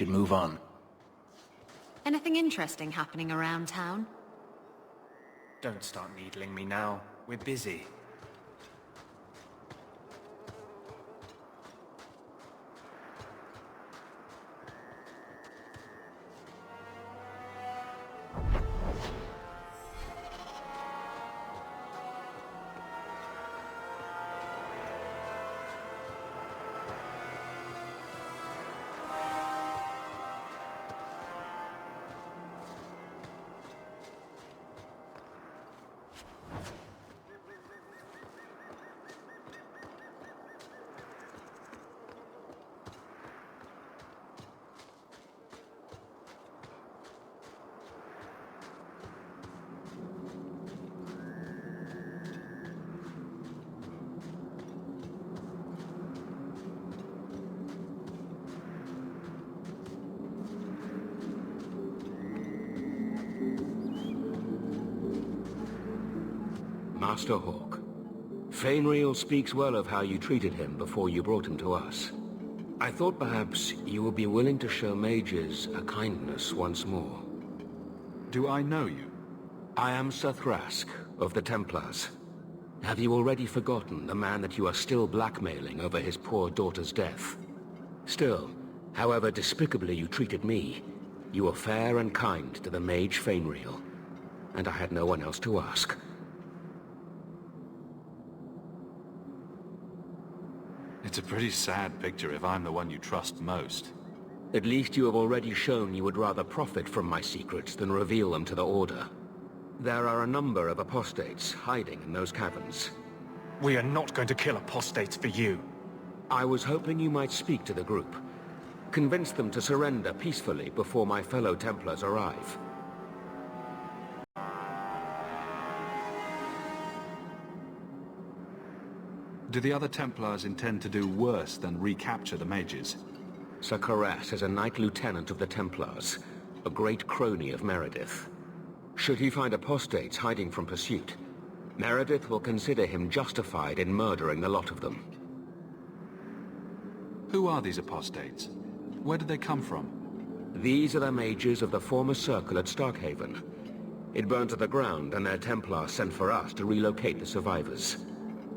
should move on. Anything interesting happening around town? Don't start needling me now. We're busy. Master Hawk, Fenriel speaks well of how you treated him before you brought him to us. I thought perhaps you would be willing to show mages a kindness once more. Do I know you? I am Sir Thrask, of the Templars. Have you already forgotten the man that you are still blackmailing over his poor daughter's death? Still, however despicably you treated me, you were fair and kind to the mage Fenriel, and I had no one else to ask. It's a pretty sad picture if I'm the one you trust most. At least you have already shown you would rather profit from my secrets than reveal them to the Order. There are a number of apostates hiding in those caverns. We are not going to kill apostates for you. I was hoping you might speak to the group. Convince them to surrender peacefully before my fellow Templars arrive. Do the other Templars intend to do worse than recapture the mages? Sir Karas is a Knight Lieutenant of the Templars, a great crony of Meredith. Should he find apostates hiding from pursuit, Meredith will consider him justified in murdering the lot of them. Who are these apostates? Where did they come from? These are the mages of the former circle at Starkhaven. It burned to the ground, and their Templars sent for us to relocate the survivors.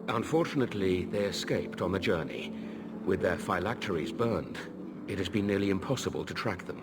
Unfortunately, they escaped on the journey. With their phylacteries burned, it has been nearly impossible to track them.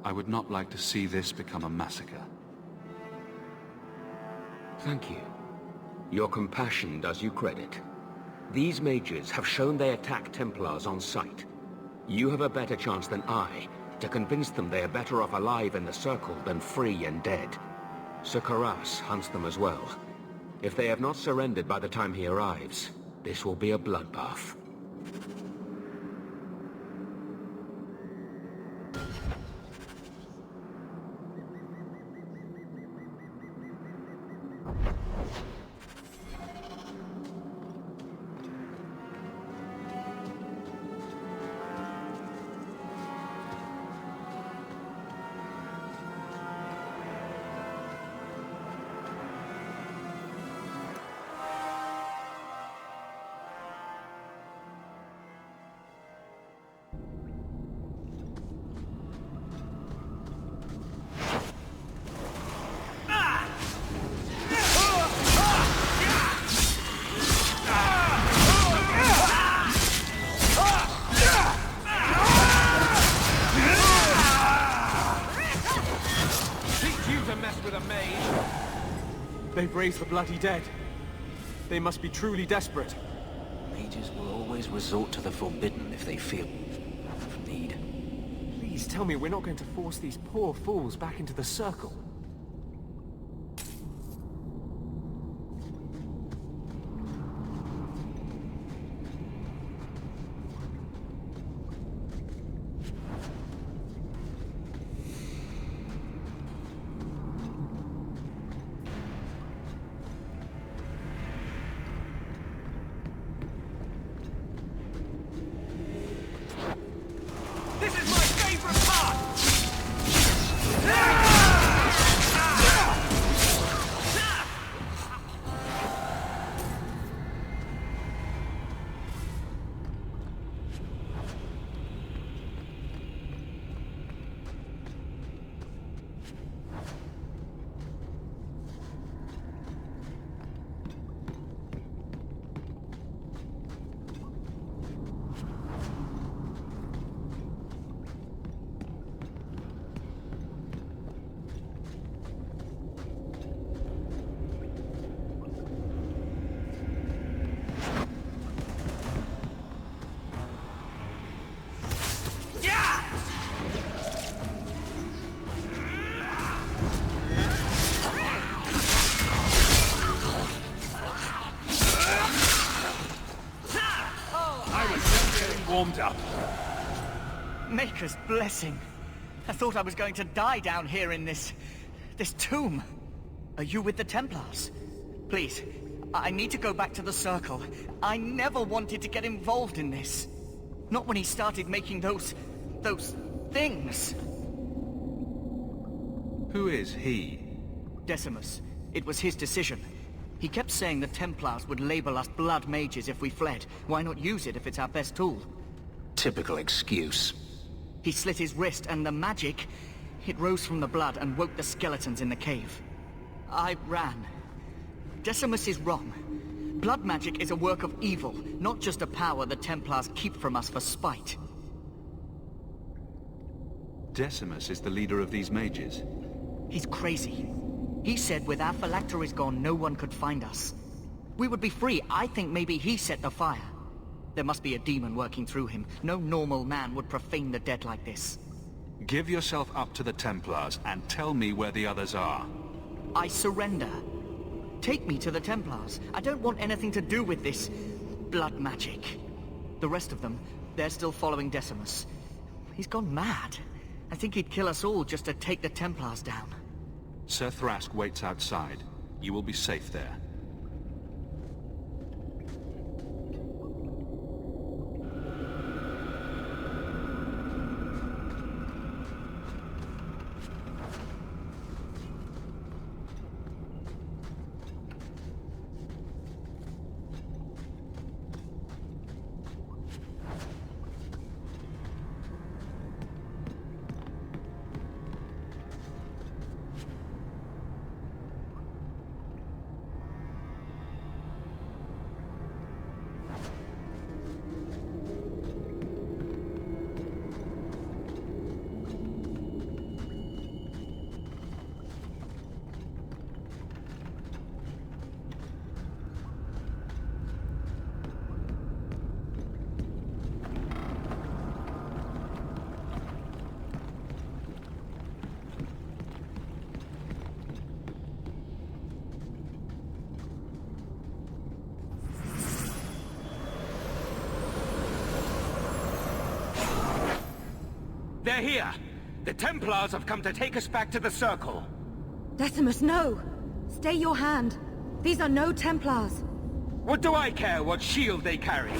I would not like to see this become a massacre. Thank you. Your compassion does you credit. These mages have shown they attack Templars on sight. You have a better chance than I to convince them they are better off alive in the Circle than free and dead. Sir Karas hunts them as well. If they have not surrendered by the time he arrives, this will be a bloodbath. They've raised the bloody dead. They must be truly desperate. Mages will always resort to the forbidden if they feel need. Please tell me we're not going to force these poor fools back into the Circle. warmed up. Maker's blessing. I thought I was going to die down here in this tomb. Are you with the Templars? Please, I need to go back to the Circle. I never wanted to get involved in this. Not when he started making those things. Who is he? Decimus. It was his decision. He kept saying the Templars would label us blood mages if we fled. Why not use it if it's our best tool? Typical excuse. He slit his wrist, and the magic, it rose from the blood and woke the skeletons in the cave. I ran. Decimus is wrong. Blood magic is a work of evil, not just a power the Templars keep from us for spite. Decimus is the leader of these mages. He's crazy. He said with our phylacteries gone, no one could find us. We would be free. I think maybe he set the fire. There must be a demon working through him. No normal man would profane the dead like this. Give yourself up to the Templars and tell me where the others are. I surrender. Take me to the Templars. I don't want anything to do with this blood magic. The rest of them, they're still following Decimus. He's gone mad. I think he'd kill us all just to take the Templars down. Sir Thrask waits outside. You will be safe there. They're here! The Templars have come to take us back to the Circle! Decimus, no! Stay your hand. These are no Templars. What do I care what shield they carry?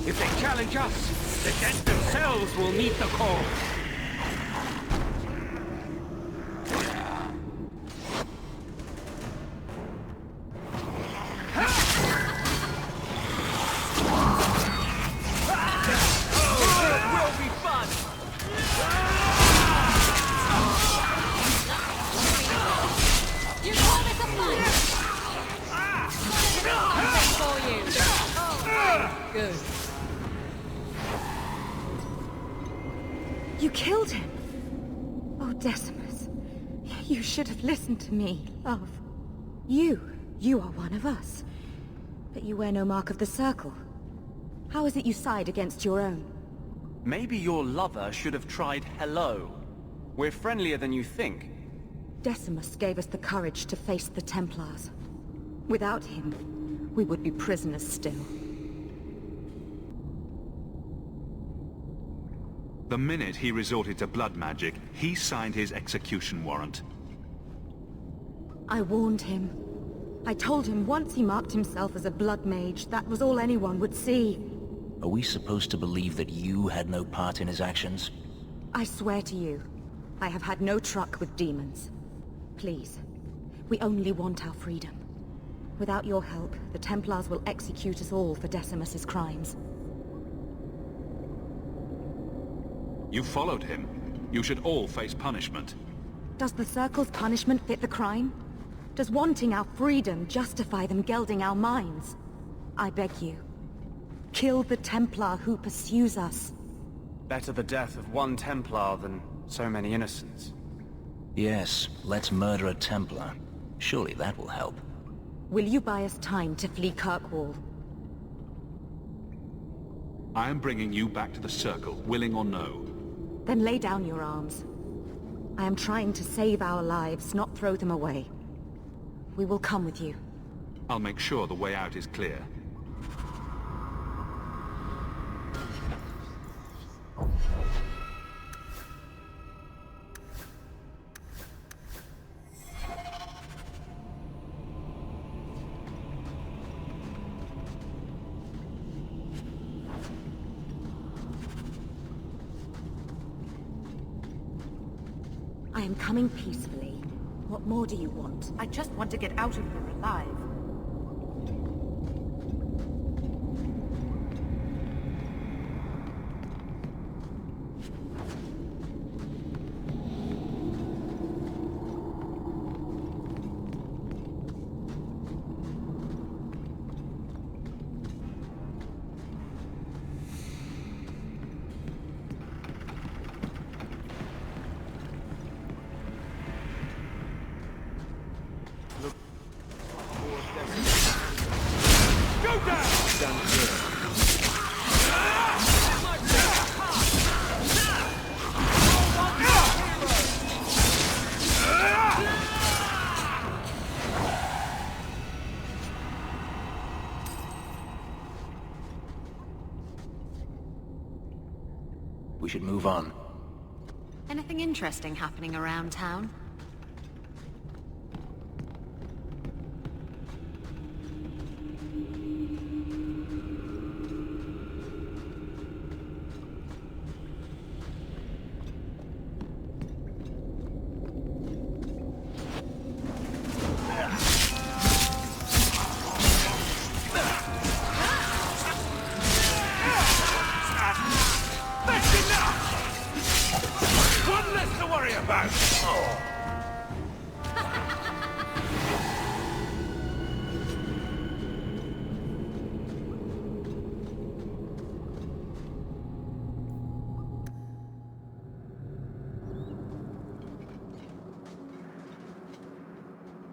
If they challenge us, the dead themselves will meet the call! You killed him! Oh, Decimus. You should have listened to me, love. You are one of us. But you wear no mark of the Circle. How is it you side against your own? Maybe your lover should have tried hello. We're friendlier than you think. Decimus gave us the courage to face the Templars. Without him, we would be prisoners still. The minute he resorted to blood magic, he signed his execution warrant. I warned him. I told him once he marked himself as a blood mage, that was all anyone would see. Are we supposed to believe that you had no part in his actions? I swear to you, I have had no truck with demons. Please, we only want our freedom. Without your help, the Templars will execute us all for Decimus's crimes. You followed him. You should all face punishment. Does the Circle's punishment fit the crime? Does wanting our freedom justify them gelding our minds? I beg you, kill the Templar who pursues us. Better the death of one Templar than so many innocents. Yes, let's murder a Templar. Surely that will help. Will you buy us time to flee Kirkwall? I am bringing you back to the Circle, willing or no. Then lay down your arms. I am trying to save our lives, not throw them away. We will come with you. I'll make sure the way out is clear. am coming peacefully. What more do you want? I just want to get out of here alive. We should move on. Anything interesting happening around town?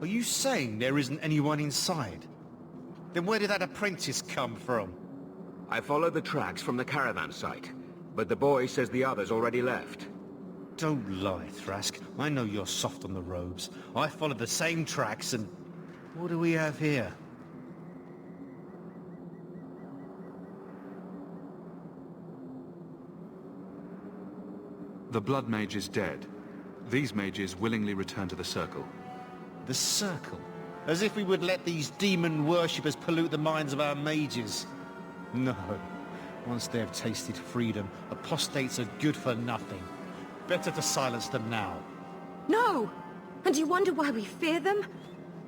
Are you saying there isn't anyone inside? Then where did that apprentice come from? I followed the tracks from the caravan site, but the boy says the others already left. Don't lie, Thrask. I know you're soft on the robes. I followed the same tracks and... What do we have here? The Blood Mage is dead. These mages willingly return to the Circle. The Circle? As if we would let these demon worshippers pollute the minds of our mages. No. Once they have tasted freedom, apostates are good for nothing. Better to silence them now. No! And you wonder why we fear them?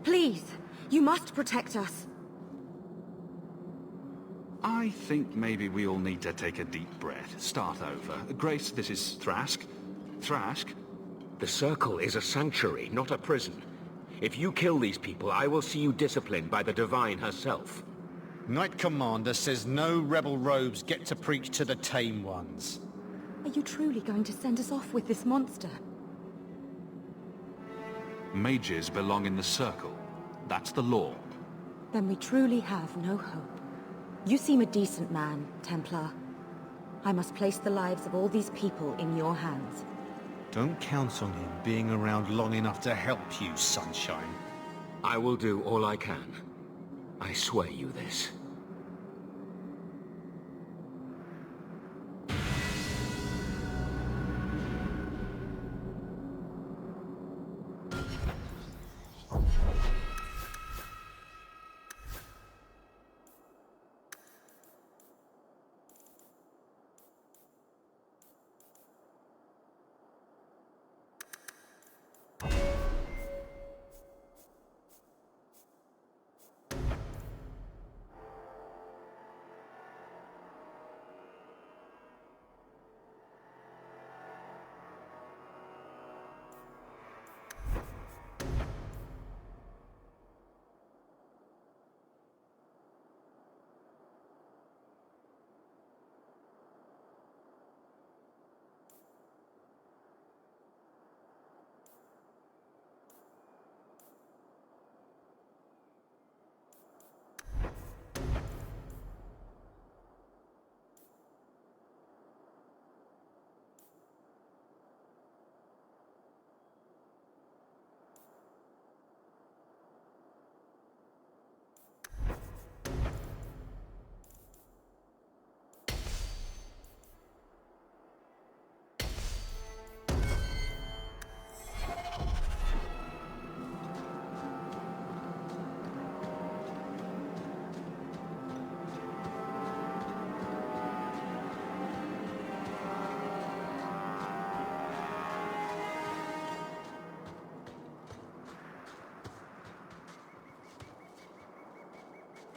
Please, you must protect us. I think maybe we all need to take a deep breath. Start over. Grace, this is Thrask. Thrask? The Circle is a sanctuary, not a prison. If you kill these people, I will see you disciplined by the Divine herself. Knight Commander says no rebel robes get to preach to the tame ones. Are you truly going to send us off with this monster? Mages belong in the Circle. That's the law. Then we truly have no hope. You seem a decent man, Templar. I must place the lives of all these people in your hands. Don't count on him being around long enough to help you, Sunshine. I will do all I can. I swear you this.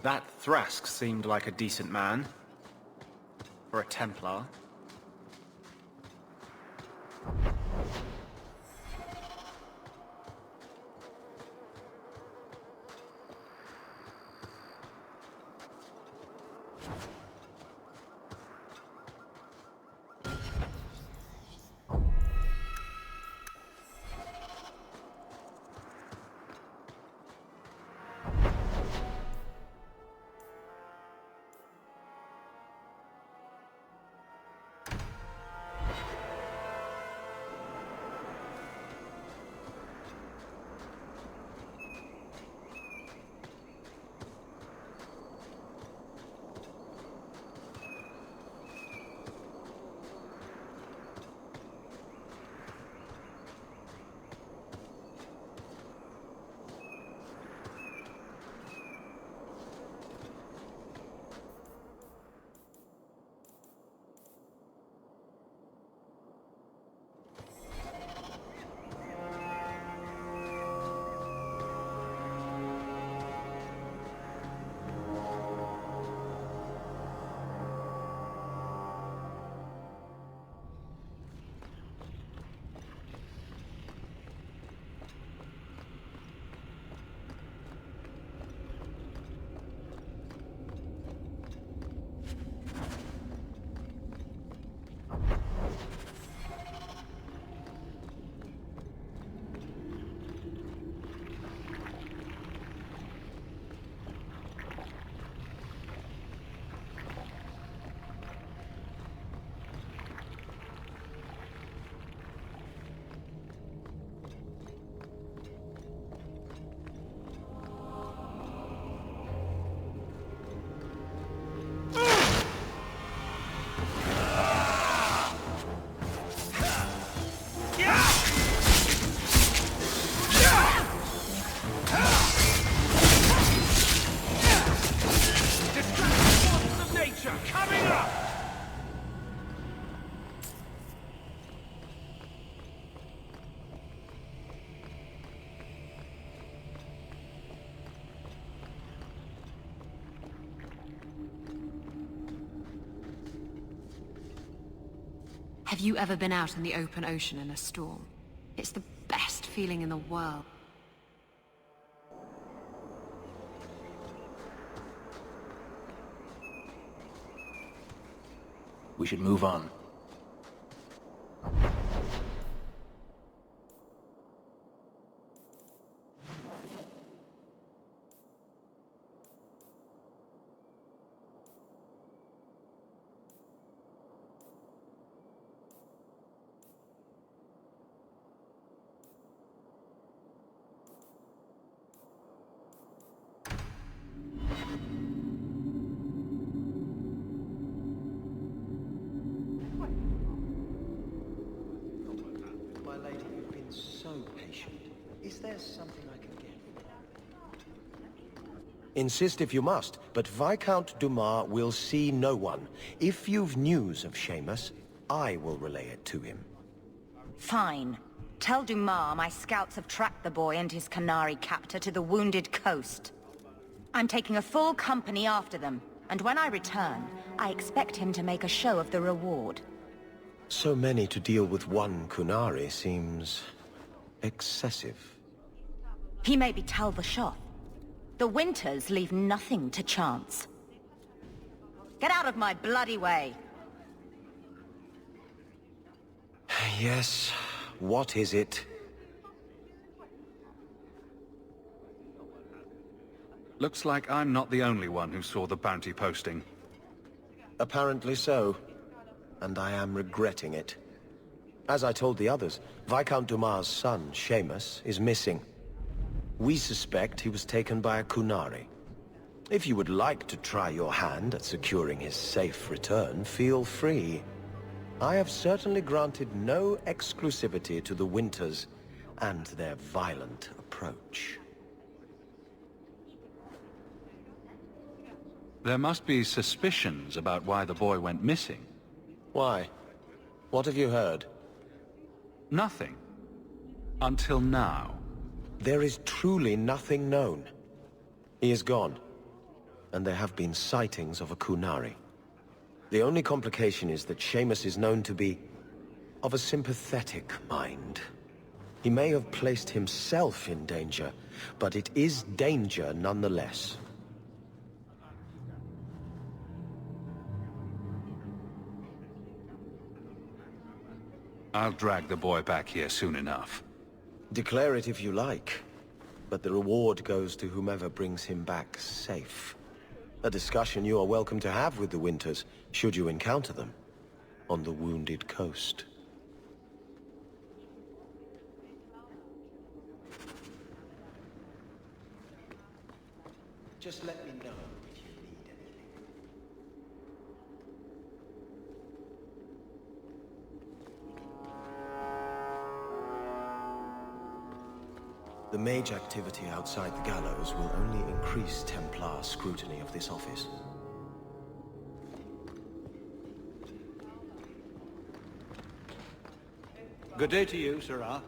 That Thrask seemed like a decent man. For a Templar. Have you ever been out in the open ocean in a storm? It's the best feeling in the world. We should move on. Insist if you must, but Viscount Dumas will see no one. If you've news of Seamus, I will relay it to him. Fine. Tell Dumas my scouts have tracked the boy and his Canary captor to the wounded coast. I'm taking a full company after them, and when I return, I expect him to make a show of the reward. So many to deal with one Kunari seems excessive. He may be Talvashov. The Winters leave nothing to chance. Get out of my bloody way! Yes, what is it? Looks like I'm not the only one who saw the bounty posting. Apparently so, and I am regretting it. As I told the others, Viscount Dumas' son, Seamus, is missing. We suspect he was taken by a Kunari. If you would like to try your hand at securing his safe return, feel free. I have certainly granted no exclusivity to the Winters and their violent approach. There must be suspicions about why the boy went missing. Why? What have you heard? Nothing. Until now. There is truly nothing known. He is gone. and there have been sightings of a Kunari. The only complication is that Seamus is known to be of a sympathetic mind. He may have placed himself in danger, but it is danger nonetheless. I'll drag the boy back here soon enough. Declare it if you like, but the reward goes to whomever brings him back safe. A discussion you are welcome to have with the Winters, should you encounter them, on the Wounded Coast. Just let me know if you need anything. The mage activity outside the gallows will only increase Templar scrutiny of this office. Good day to you, Sirrah.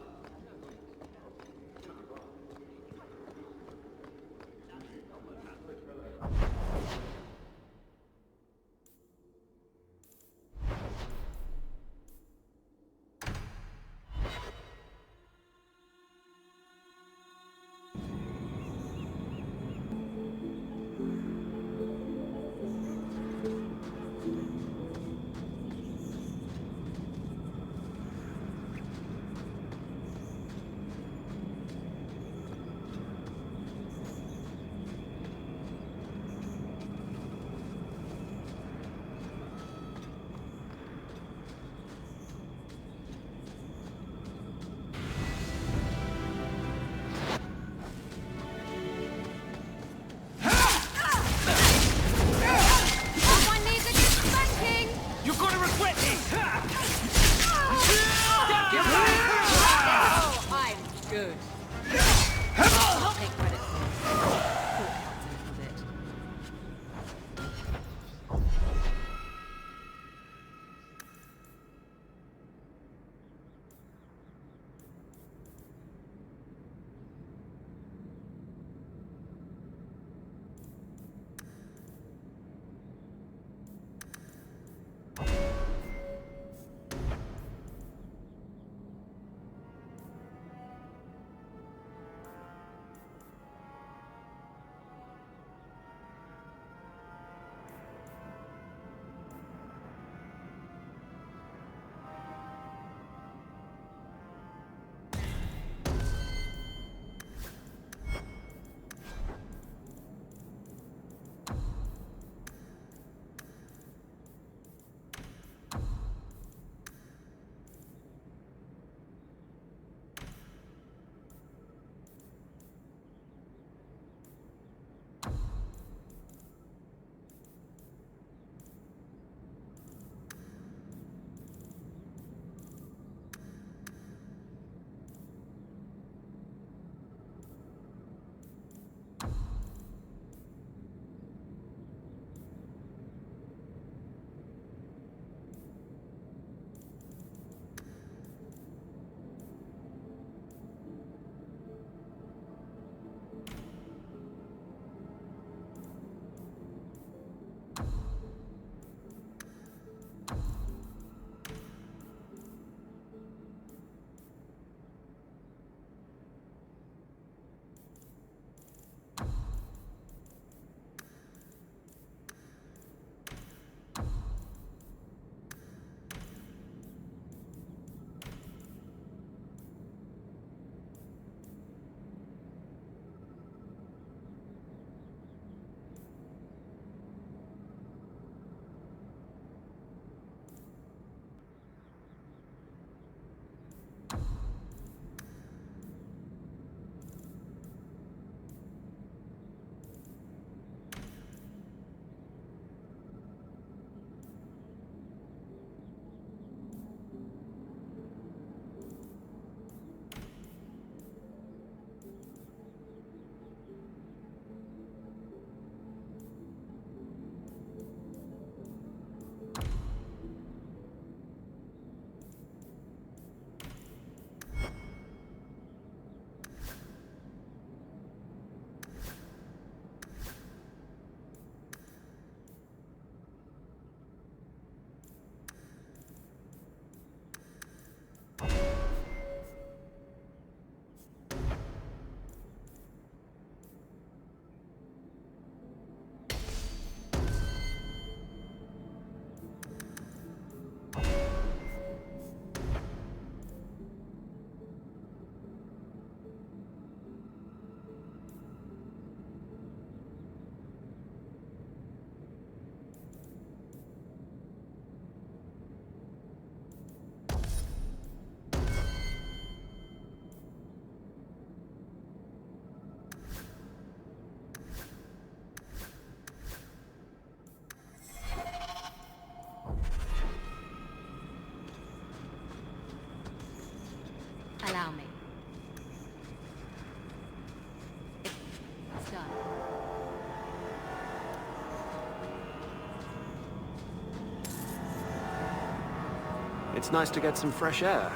It's nice to get some fresh air.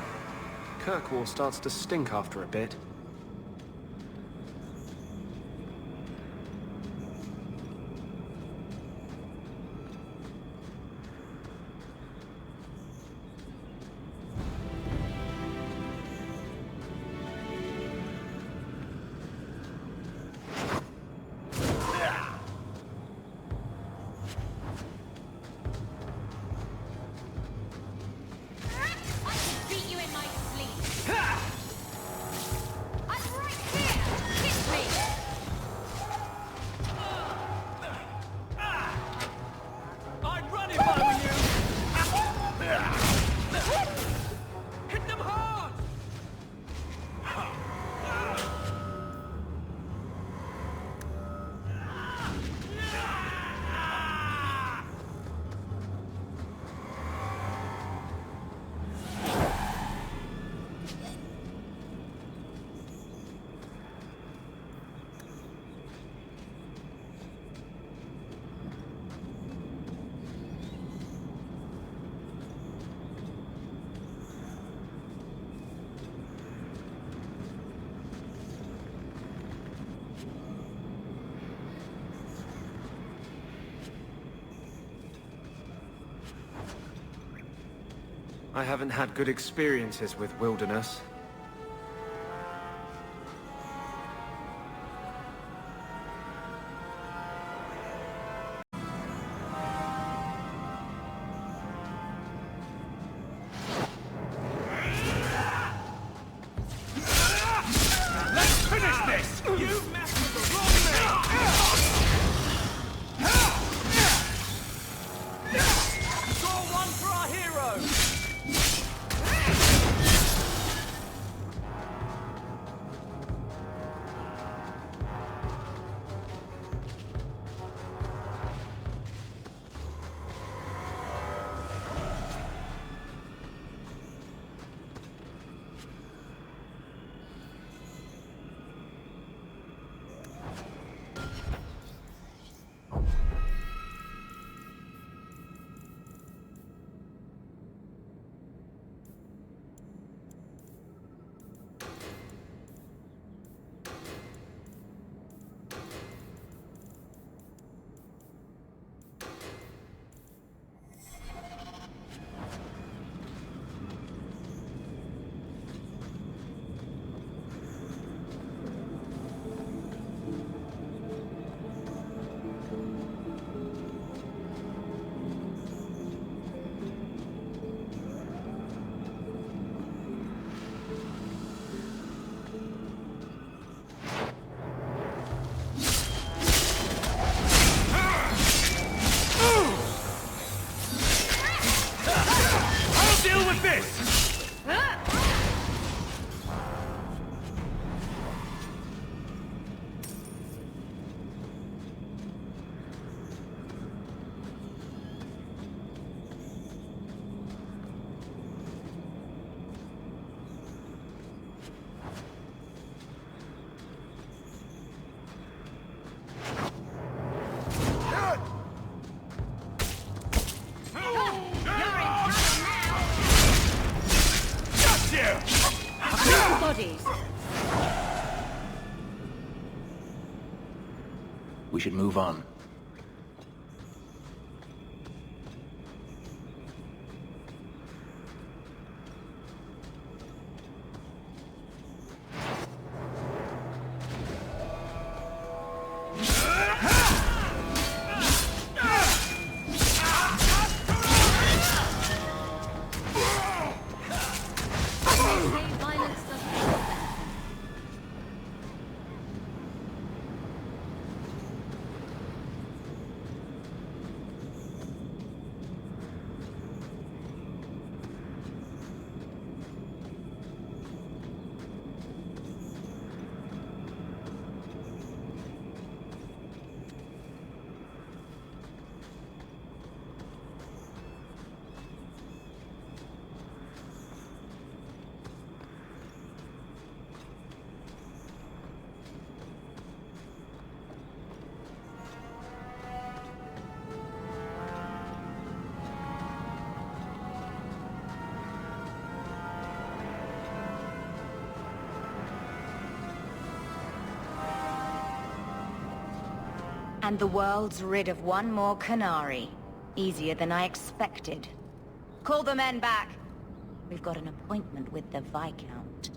Kirkwall starts to stink after a bit. I haven't had good experiences with wilderness. Let's finish this! You messed with the wrong man! Score one for our hero! We should move on. And the world's rid of one more Canary. Easier than I expected. Call the men back. We've got an appointment with the Viscount.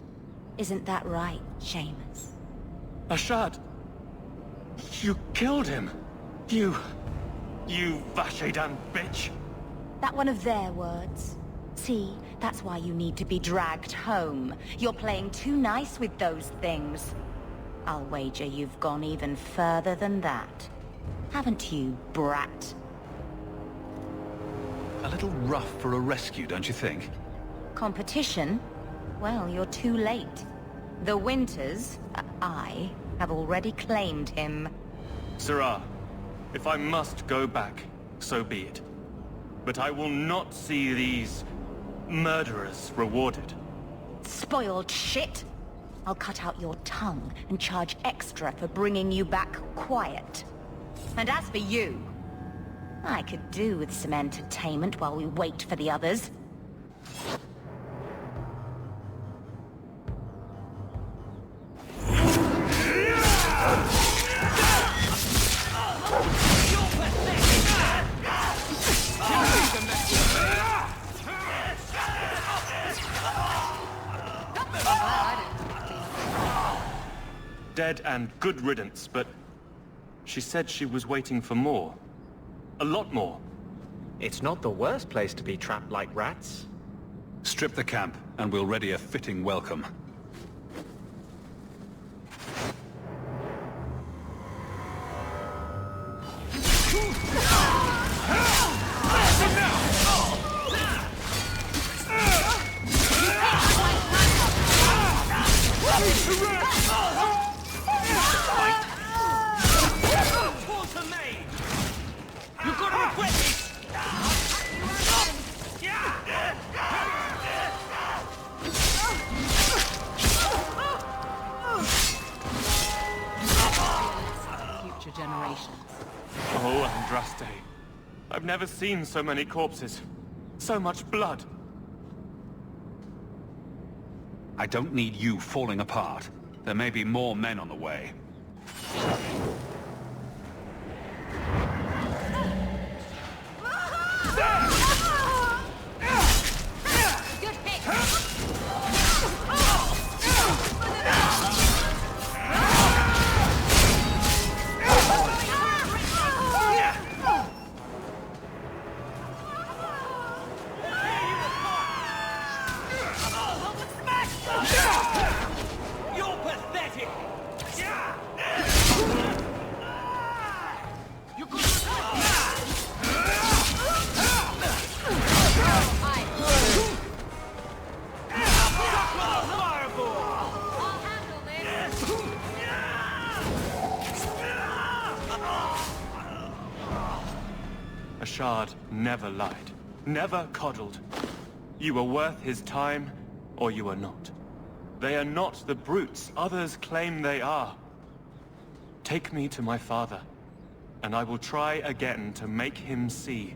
Isn't that right, Seamus? Ashad! You killed him! You Vashedan bitch! That one of their words. See, that's why you need to be dragged home. You're playing too nice with those things. I'll wager you've gone even further than that. Haven't you, brat? A little rough for a rescue, don't you think? Competition? Well, you're too late. The Winters, I, have already claimed him. Sirrah, if I must go back, so be it. But I will not see these murderers rewarded. Spoiled shit! I'll cut out your tongue and charge extra for bringing you back quiet. And as for you, I could do with some entertainment while we wait for the others. Dead and good riddance, but she said she was waiting for more. A lot more. It's not the worst place to be trapped like rats. Strip the camp, and we'll ready a fitting welcome. Oh, Andraste. I've never seen so many corpses. So much blood. I don't need you falling apart. There may be more men on the way. Ashad never lied, never coddled. You were worth his time, or you are not. They are not the brutes others claim they are. Take me to my father, and I will try again to make him see.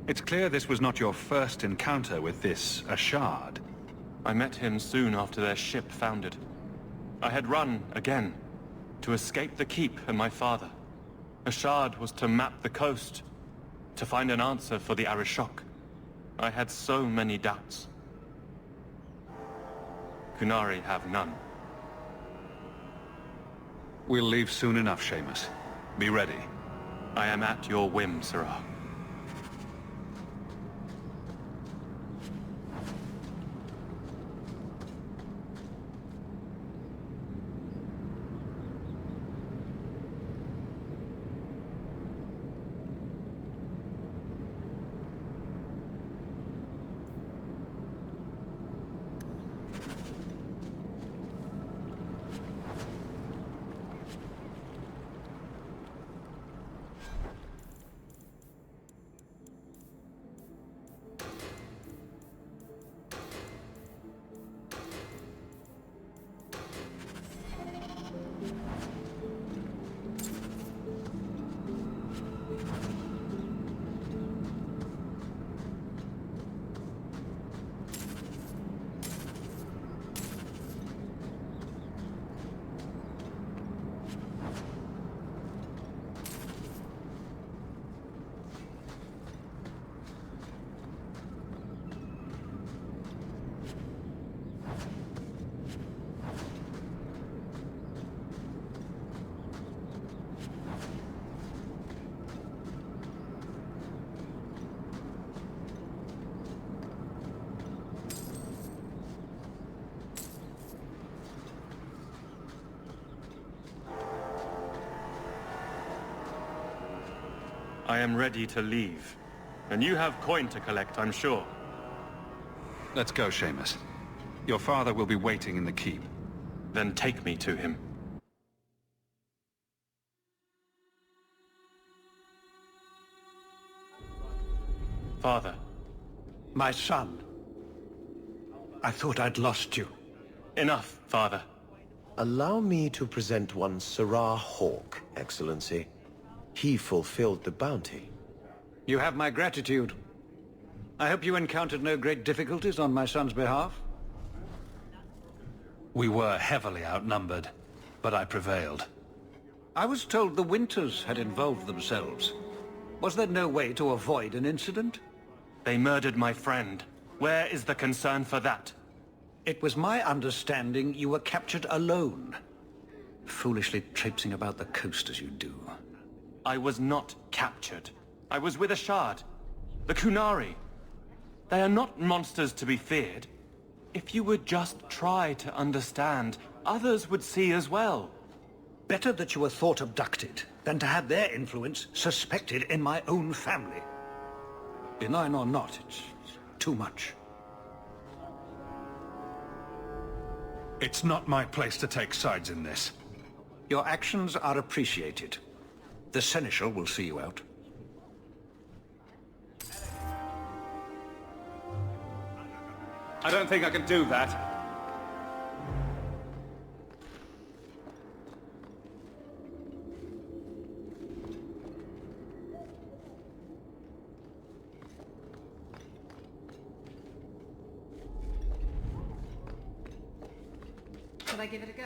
It's clear this was not your first encounter with this Ashad. I met him soon after their ship foundered. I had run again, to escape the keep and my father. Ashad was to map the coast, to find an answer for the Arishok. I had so many doubts. Kunari have none. We'll leave soon enough, Seamus. Be ready. I am at your whim, Sirrah. I am ready to leave. And you have coin to collect, I'm sure. Let's go, Seamus. Your father will be waiting in the keep. Then take me to him. Father. My son. I thought I'd lost you. Enough, Father. Allow me to present one Sirrah Hawke, Excellency. He fulfilled the bounty. You have my gratitude. I hope you encountered no great difficulties on my son's behalf? We were heavily outnumbered, but I prevailed. I was told the Winters had involved themselves. Was there no way to avoid an incident? They murdered my friend. Where is the concern for that? It was my understanding you were captured alone. Foolishly traipsing about the coast as you do. I was not captured. I was with a shard. The Kunari. They are not monsters to be feared. If you would just try to understand, others would see as well. Better that you were thought abducted than to have their influence suspected in my own family. Benign or not, it's too much. It's not my place to take sides in this. Your actions are appreciated. The Seneschal will see you out. I don't think I can do that. Shall I give it a go?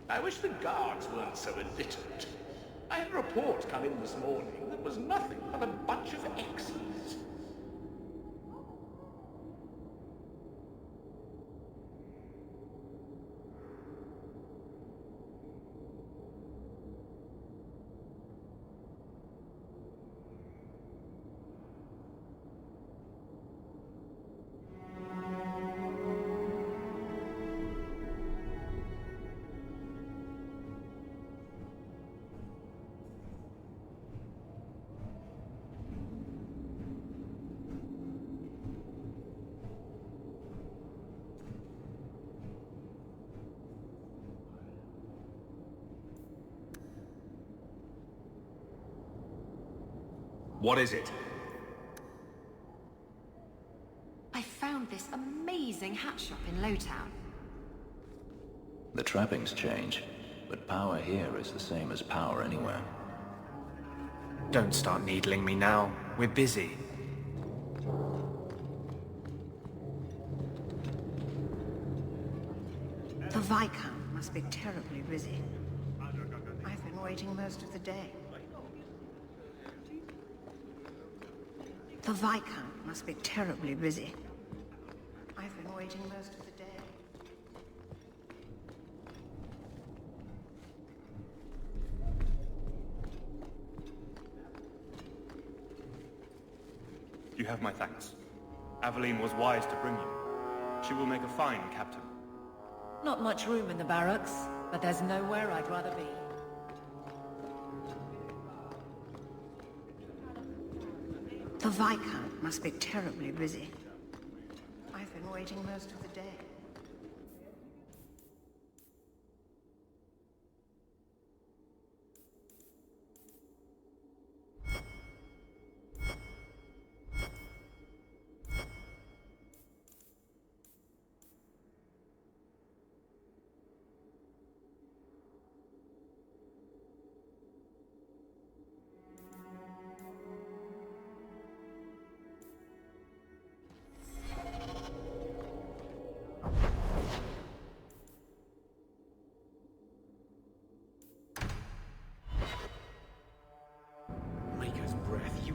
I wish the guards weren't so illiterate. I had a report come in this morning that was nothing but a bunch of X's. What is it? I found this amazing hat shop in Lowtown. The trappings change, but power here is the same as power anywhere. Don't start needling me now. We're busy. The Viscount must be terribly busy. I've been waiting most of the day. The Viscount must be terribly busy. I've been waiting most of the day. You have my thanks. Aveline was wise to bring you. She will make a fine captain. Not much room in the barracks, but there's nowhere I'd rather be. The Viscount must be terribly busy. I've been waiting most of the day.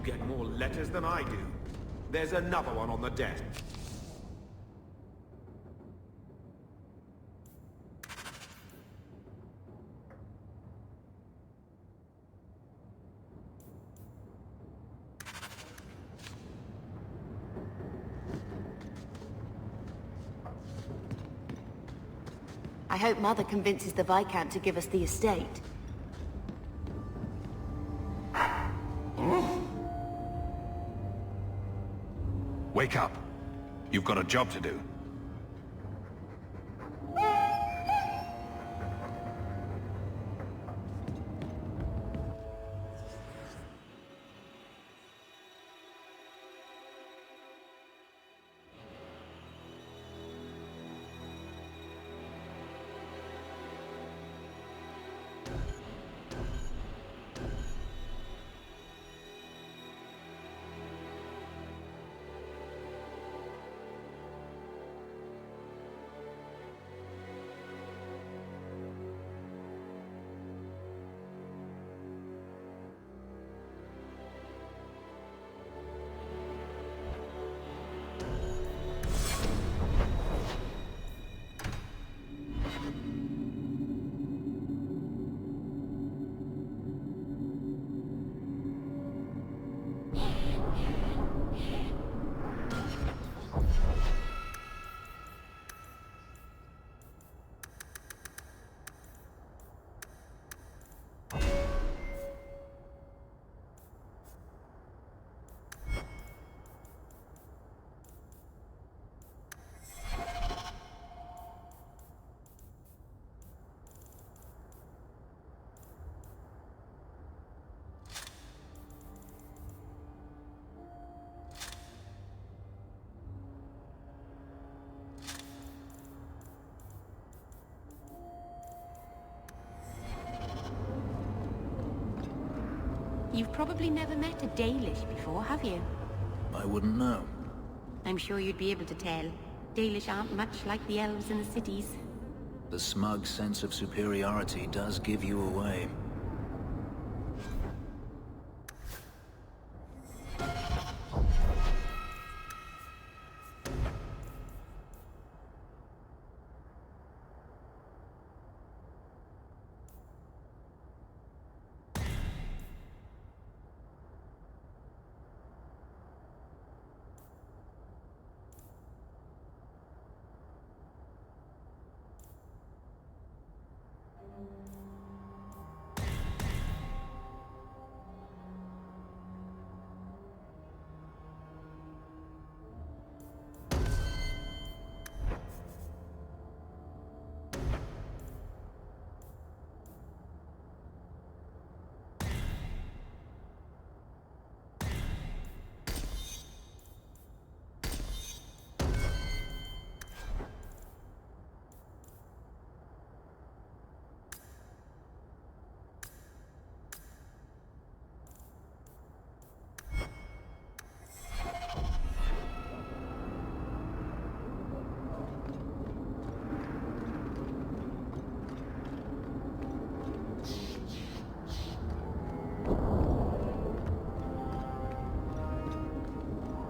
get more letters than I do. There's another one on the desk. I hope Mother convinces the Viscount to give us the estate. Wake up. You've got a job to do. You've probably never met a Dalish before, have you? I wouldn't know. I'm sure you'd be able to tell. Dalish aren't much like the elves in the cities. The smug sense of superiority does give you away.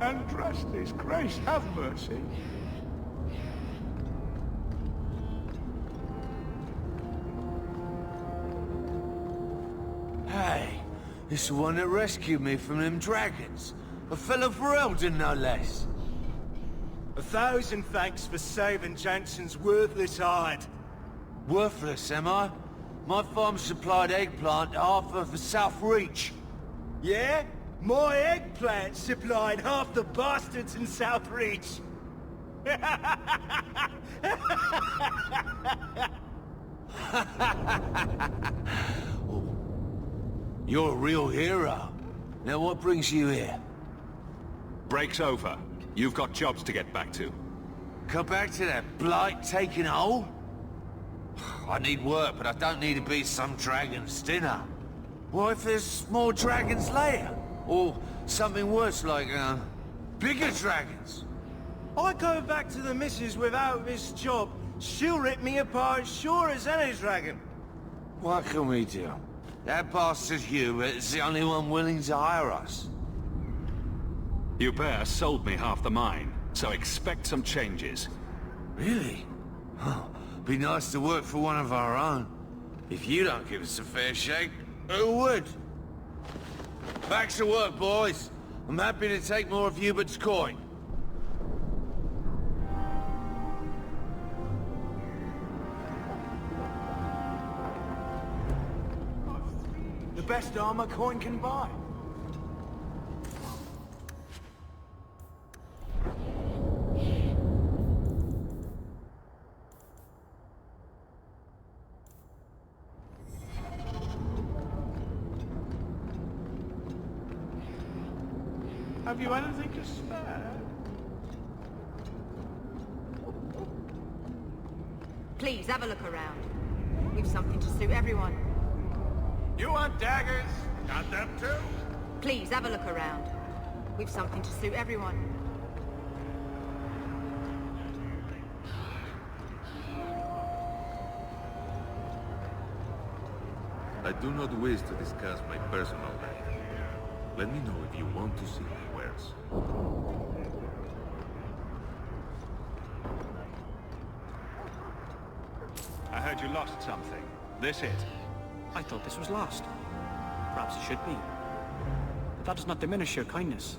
Andraste's grace, have mercy. Hey, this the one that rescued me from them dragons. A fellow for Eldon, no less. 1,000 thanks for saving Jansen's worthless hide. Worthless, am I? My farm supplied eggplant to half of the South Reach. Yeah? My eggplant supplied half the bastards in South Reach. You're a real hero. Now what brings you here? Break's over. You've got jobs to get back to. Come back to that blight taking hold? I need work, but I don't need to be some dragon's dinner. What if there's more dragons later? Or something worse like, bigger dragons? I go back to the missus without this job. She'll rip me apart sure as any dragon. What can we do? That bastard Hubert is the only one willing to hire us. Hubert sold me half the mine, so expect some changes. Really? Oh, be nice to work for one of our own. If you don't give us a fair shake, who would? Back to work, boys. I'm happy to take more of Hubert's coin. The best armor coin can buy. Have you anything to spare? Please, have a look around. We've something to suit everyone. You want daggers? Got them too? Please, have a look around. We've something to suit everyone. I do not wish to discuss my personal life. Let me know if you want to see my wares. I heard you lost something. This it? I thought this was lost. Perhaps it should be. But that does not diminish your kindness.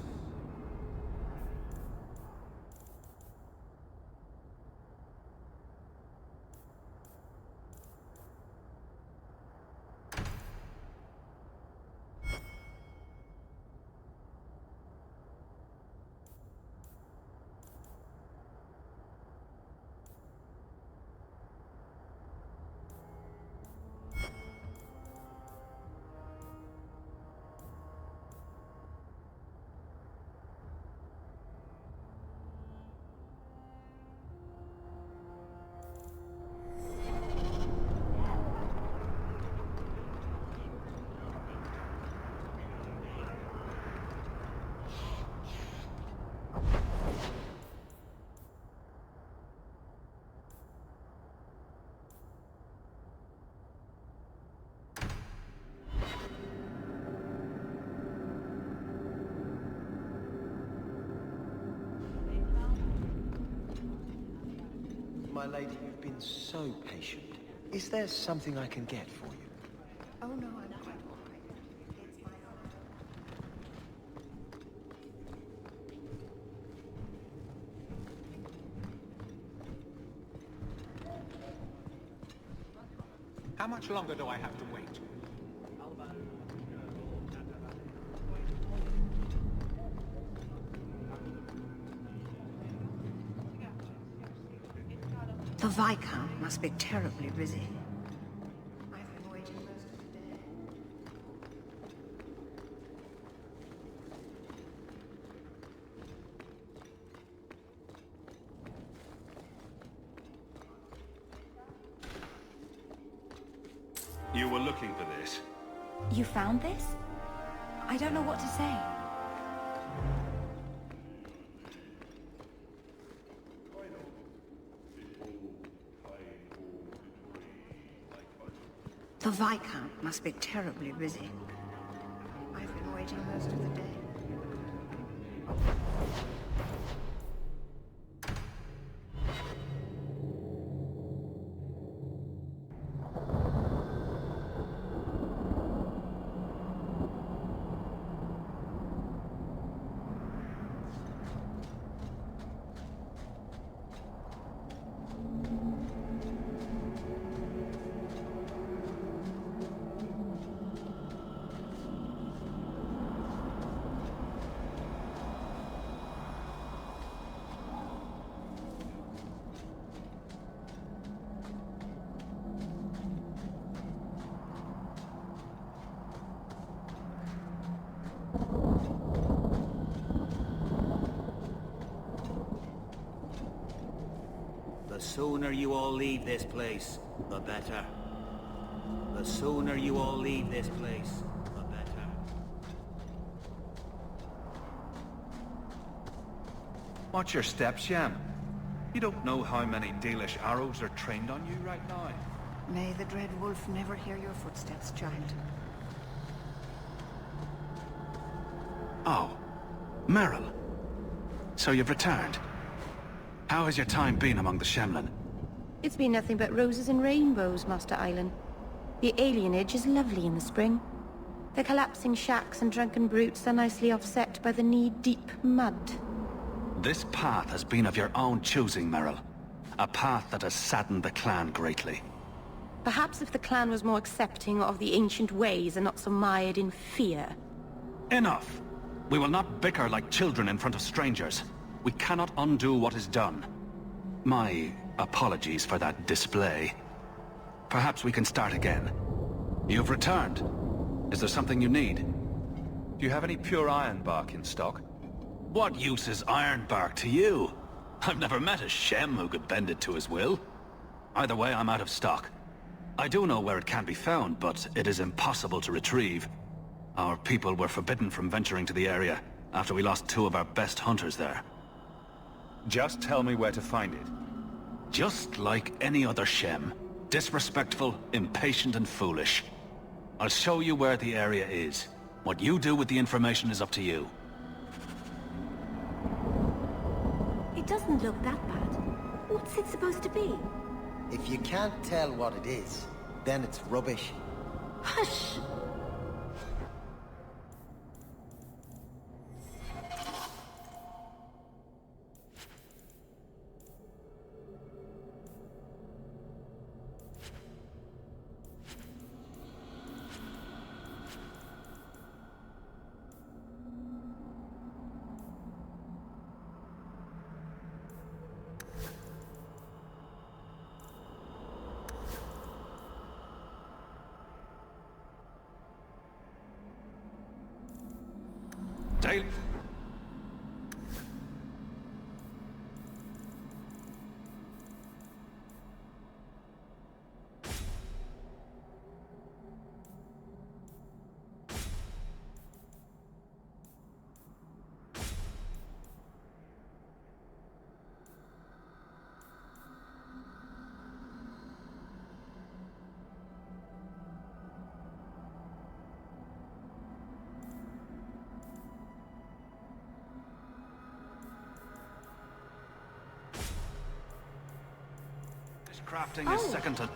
My lady, you've been so patient. Is there something I can get for you? Oh no, I'm quite all right. It's my honor. How much longer do I have to wait? The Viscount must be terribly busy. I've been waiting most of the day. You were looking for this. You found this? I don't know what to say. The Viscount must be terribly busy. I've been waiting most of the day. The sooner you all leave this place, the better. The sooner you all leave this place, the better. Watch your steps, Yam. You don't know how many Dalish arrows are trained on you right now. May the Dread Wolf never hear your footsteps, child. Oh, Merril. So you've returned. How has your time been among the Shemlin? It's been nothing but roses and rainbows, Master Island. The alienage is lovely in the spring. The collapsing shacks and drunken brutes are nicely offset by the knee-deep mud. This path has been of your own choosing, Merrill. A path that has saddened the clan greatly. Perhaps if the clan was more accepting of the ancient ways and not so mired in fear. Enough! We will not bicker like children in front of strangers. We cannot undo what is done. My apologies for that display. Perhaps we can start again. You've returned. Is there something you need? Do you have any pure iron bark in stock? What use is iron bark to you? I've never met a Shem who could bend it to his will. Either way, I'm out of stock. I do know where it can be found, but it is impossible to retrieve. Our people were forbidden from venturing to the area after we lost 2 of our best hunters there. Just tell me where to find it. Just like any other Shem. Disrespectful, impatient, and foolish. I'll show you where the area is. What you do with the information is up to you. It doesn't look that bad. What's it supposed to be? If you can't tell what it is, then it's rubbish. Hush! Dale. Crafting is second to...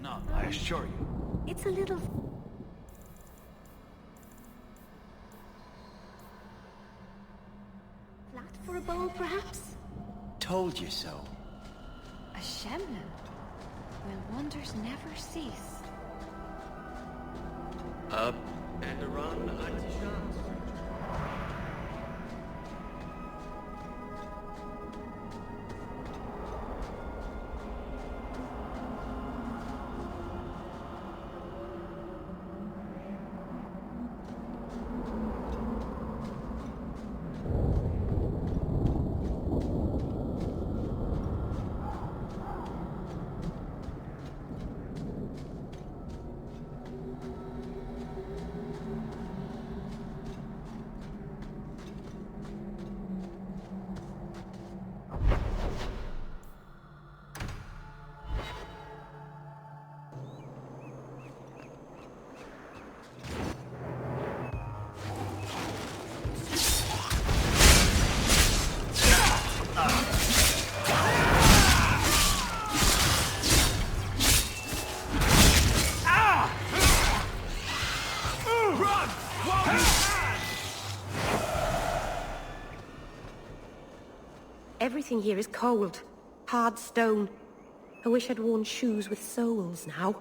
None, I assure you. It's a little... flat for a bowl, perhaps? Told you so. A Shemlin? Will wonders never cease? Up and around the Artisans. Everything here is cold. Hard stone. I wish I'd worn shoes with soles now.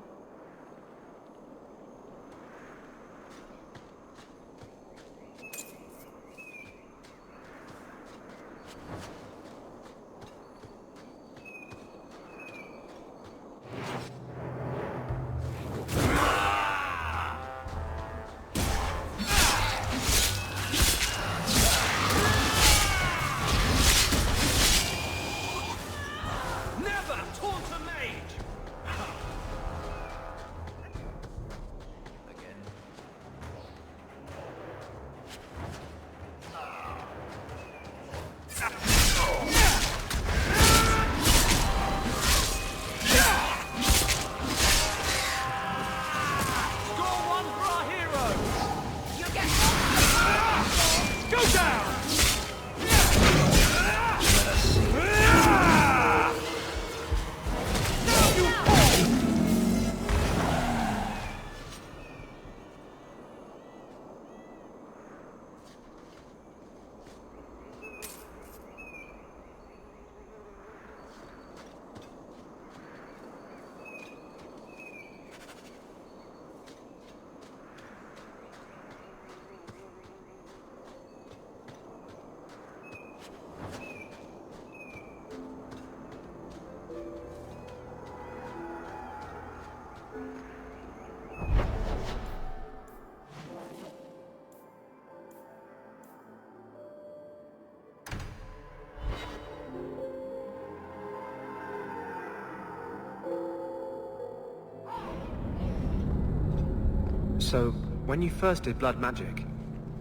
So, when you first did blood magic,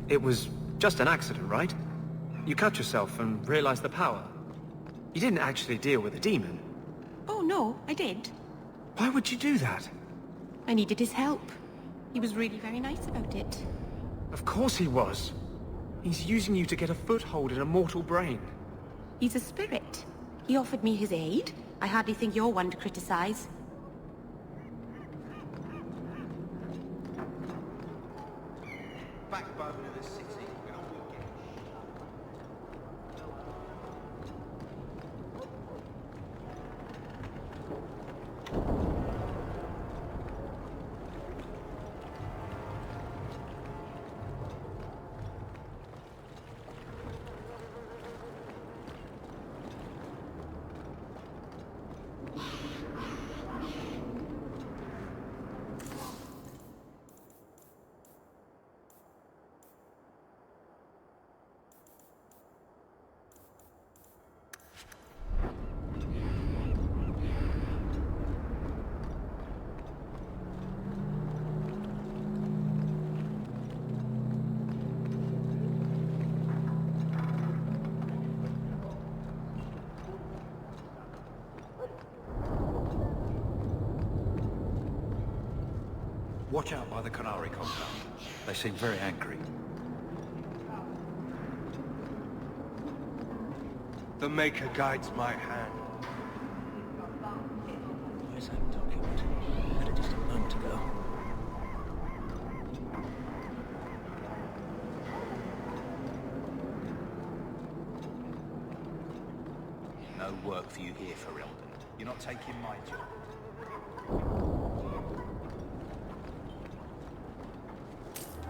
it was just an accident, right? You cut yourself and realized the power. You didn't actually deal with a demon. Oh no, I did. Why would you do that? I needed his help. He was really very nice about it. Of course he was. He's using you to get a foothold in a mortal brain. He's a spirit. He offered me his aid. I hardly think you're one to criticize. Backbone of the city. Watch out by the Canary compound. They seem very angry. The Maker guides my hand. Where's that document? I had it just a moment ago. No work for you here, Ferelden. You're not taking my job.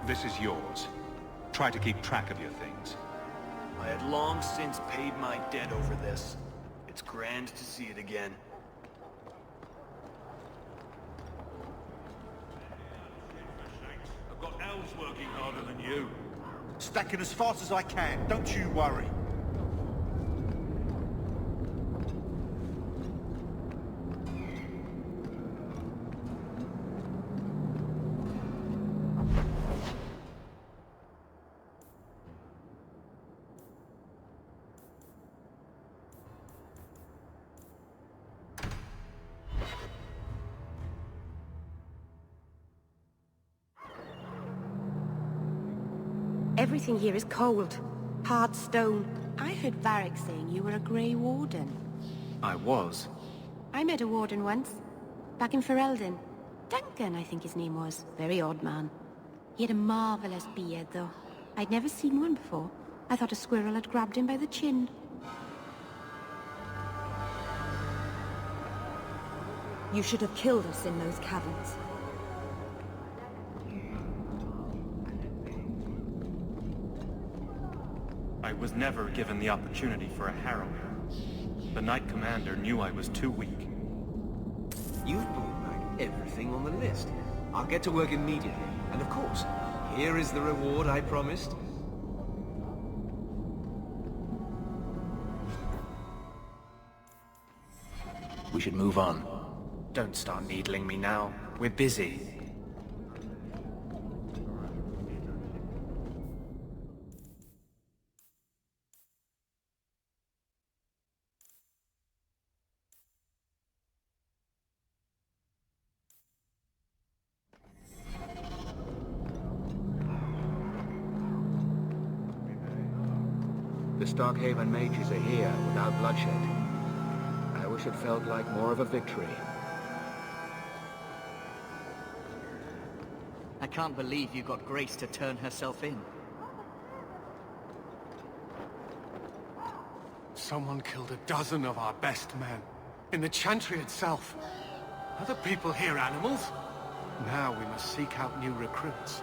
This is yours. Try to keep track of your things. I had long since paid my debt over this. It's grand to see it again. I've got elves working harder than you. Stacking as fast as I can, don't you worry. Everything here is cold. Hard stone. I heard Varric saying you were a Grey Warden. I was. I met a Warden once. Back in Ferelden. Duncan, I think his name was. Very odd man. He had a marvelous beard, though. I'd never seen one before. I thought a squirrel had grabbed him by the chin. You should have killed us in those caverns. I was never given the opportunity for a harrowing. The Knight Commander knew I was too weak. You've brought back everything on the list. I'll get to work immediately. And of course, here is the reward I promised. We should move on. Don't start needling me now. We're busy. The Starkhaven mages are here without bloodshed. I wish it felt like more of a victory. I can't believe you got Grace to turn herself in. Someone killed a dozen of our best men. In the Chantry itself. Are the people here animals? Now we must seek out new recruits.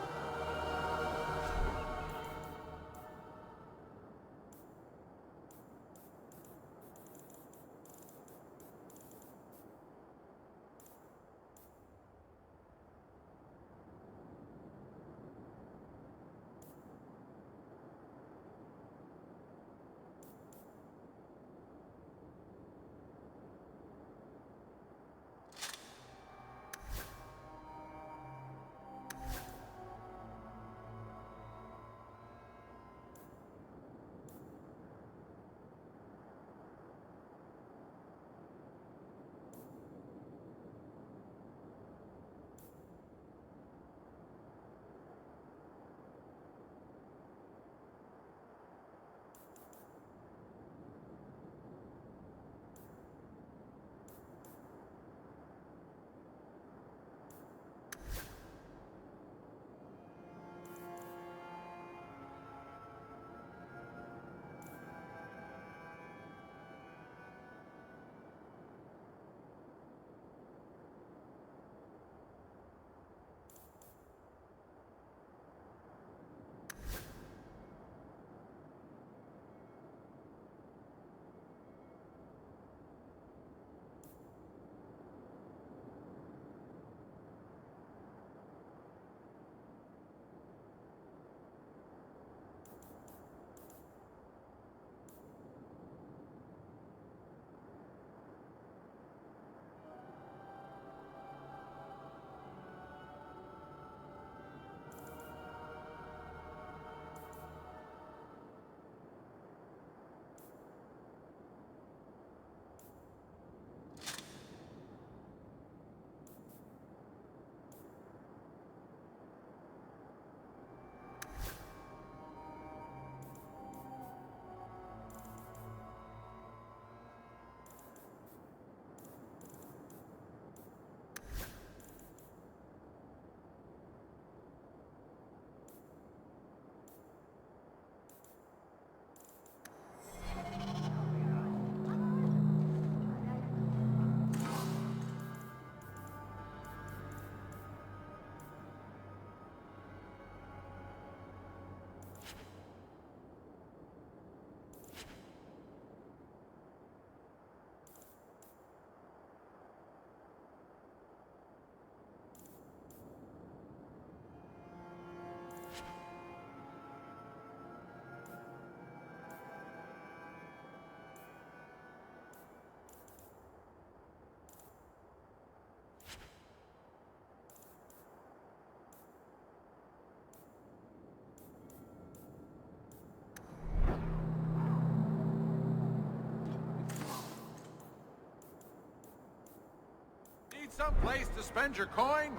some place to spend your coin?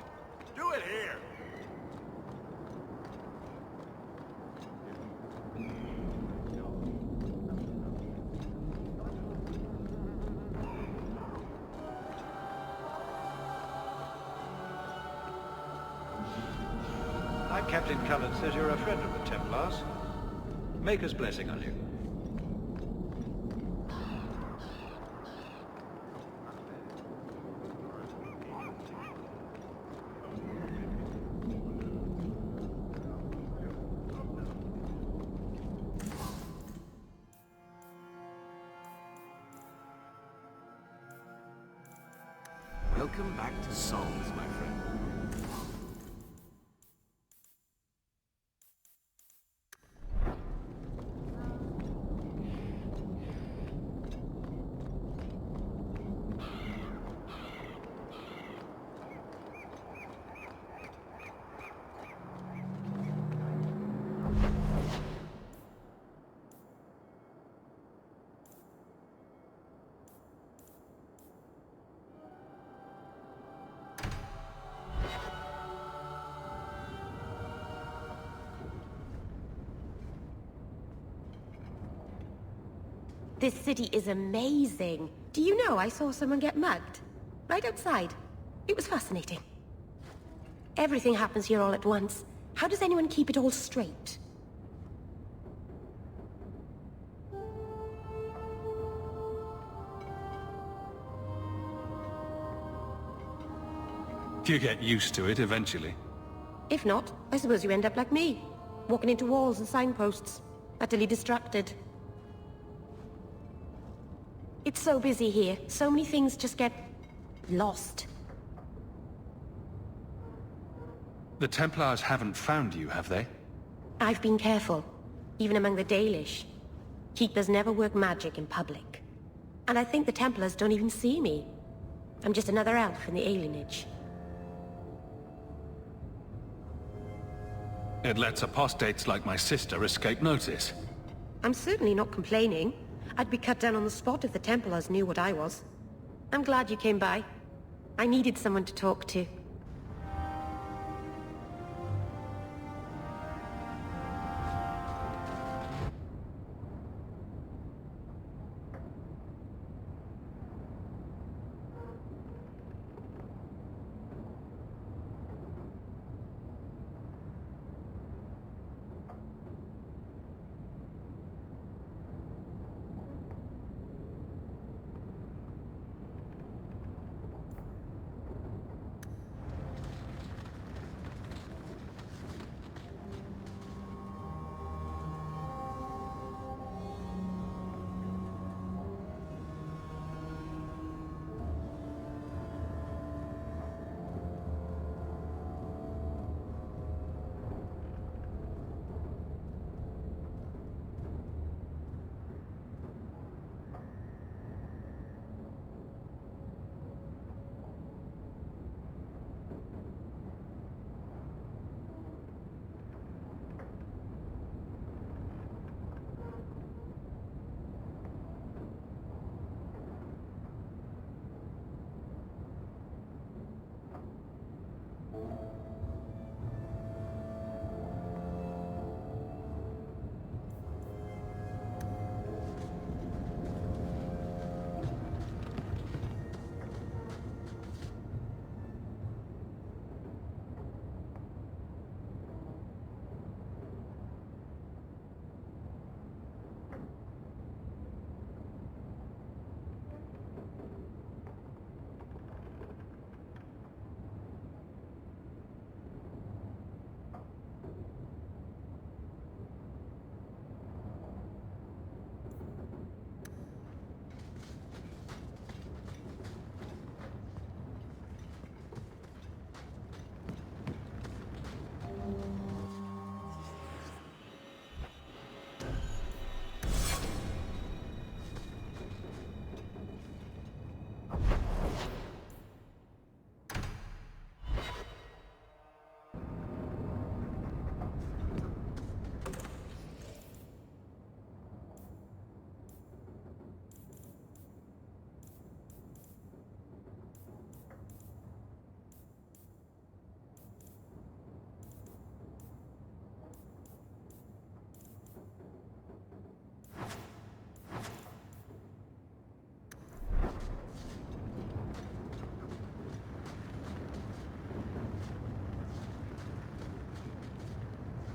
Do it here. Captain Cullen says you're a friend of the Templars. Maker's blessing on you. Welcome back to Souls, my friend. This city is amazing. Do you know I saw someone get mugged? Right outside. It was fascinating. Everything happens here all at once. How does anyone keep it all straight? You get used to it eventually. If not, I suppose you end up like me. Walking into walls and signposts. Utterly distracted. It's so busy here. So many things just get... lost. The Templars haven't found you, have they? I've been careful. Even among the Dalish. Keepers never work magic in public. And I think the Templars don't even see me. I'm just another elf in the alienage. It lets apostates like my sister escape notice. I'm certainly not complaining. I'd be cut down on the spot if the Templars knew what I was. I'm glad you came by. I needed someone to talk to.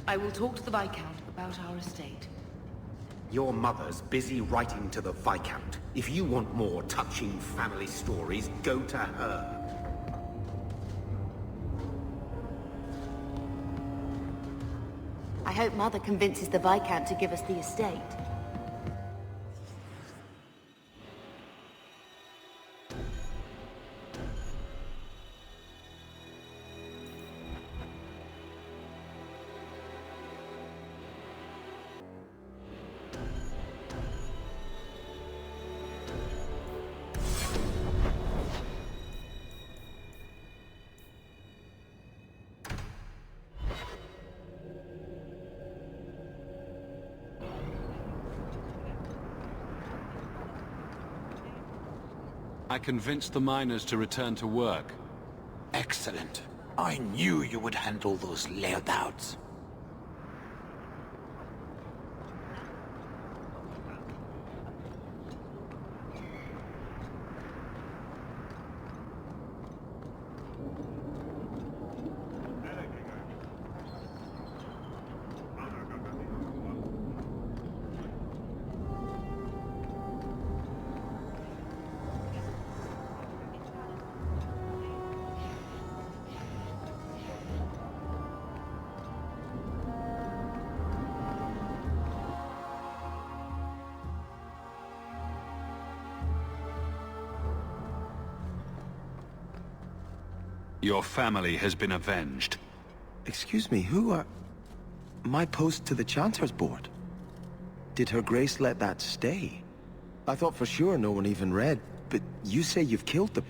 I will talk to the Viscount about our estate. Your mother's busy writing to the Viscount. If you want more touching family stories, go to her. I hope Mother convinces the Viscount to give us the estate. I convinced the miners to return to work. Excellent. I knew you would handle those layouts. Your family has been avenged. Excuse me, who are... My post to the Chanter's Board? Did Her Grace let that stay? I thought for sure no one even read, but you say you've killed them.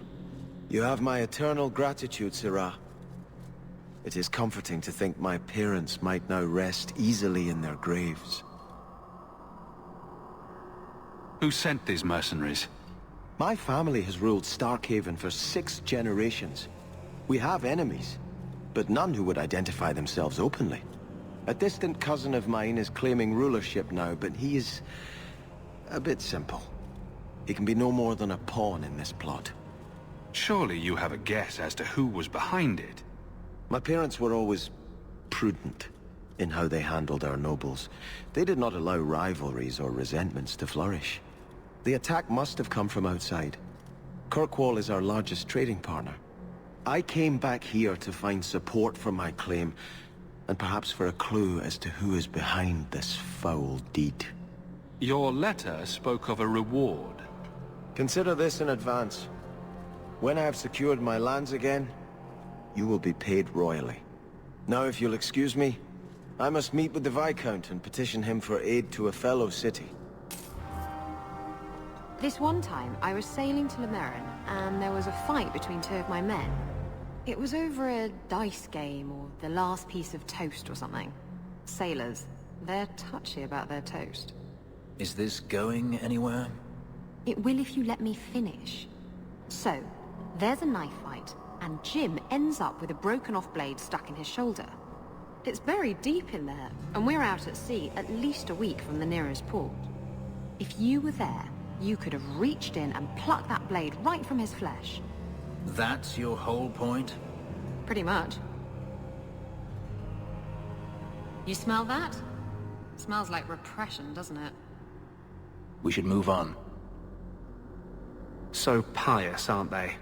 You have my eternal gratitude, Sirrah. It is comforting to think my parents might now rest easily in their graves. Who sent these mercenaries? My family has ruled Starkhaven for 6 generations. We have enemies, but none who would identify themselves openly. A distant cousin of mine is claiming rulership now, but he is a bit simple. He can be no more than a pawn in this plot. Surely you have a guess as to who was behind it. My parents were always prudent in how they handled our nobles. They did not allow rivalries or resentments to flourish. The attack must have come from outside. Kirkwall is our largest trading partner. I came back here to find support for my claim, and perhaps for a clue as to who is behind this foul deed. Your letter spoke of a reward. Consider this in advance. When I have secured my lands again, you will be paid royally. Now, if you'll excuse me, I must meet with the Viscount and petition him for aid to a fellow city. This one time, I was sailing to Lemerin, and there was a fight between 2 of my men. It was over a dice game, or the last piece of toast or something. Sailors, they're touchy about their toast. Is this going anywhere? It will if you let me finish. So, there's a knife fight, and Jim ends up with a broken-off blade stuck in his shoulder. It's buried deep in there, and we're out at sea at least a week from the nearest port. If you were there, you could have reached in and plucked that blade right from his flesh. That's your whole point? Pretty much. You smell that? Smells like repression, doesn't it? We should move on. So pious, aren't they?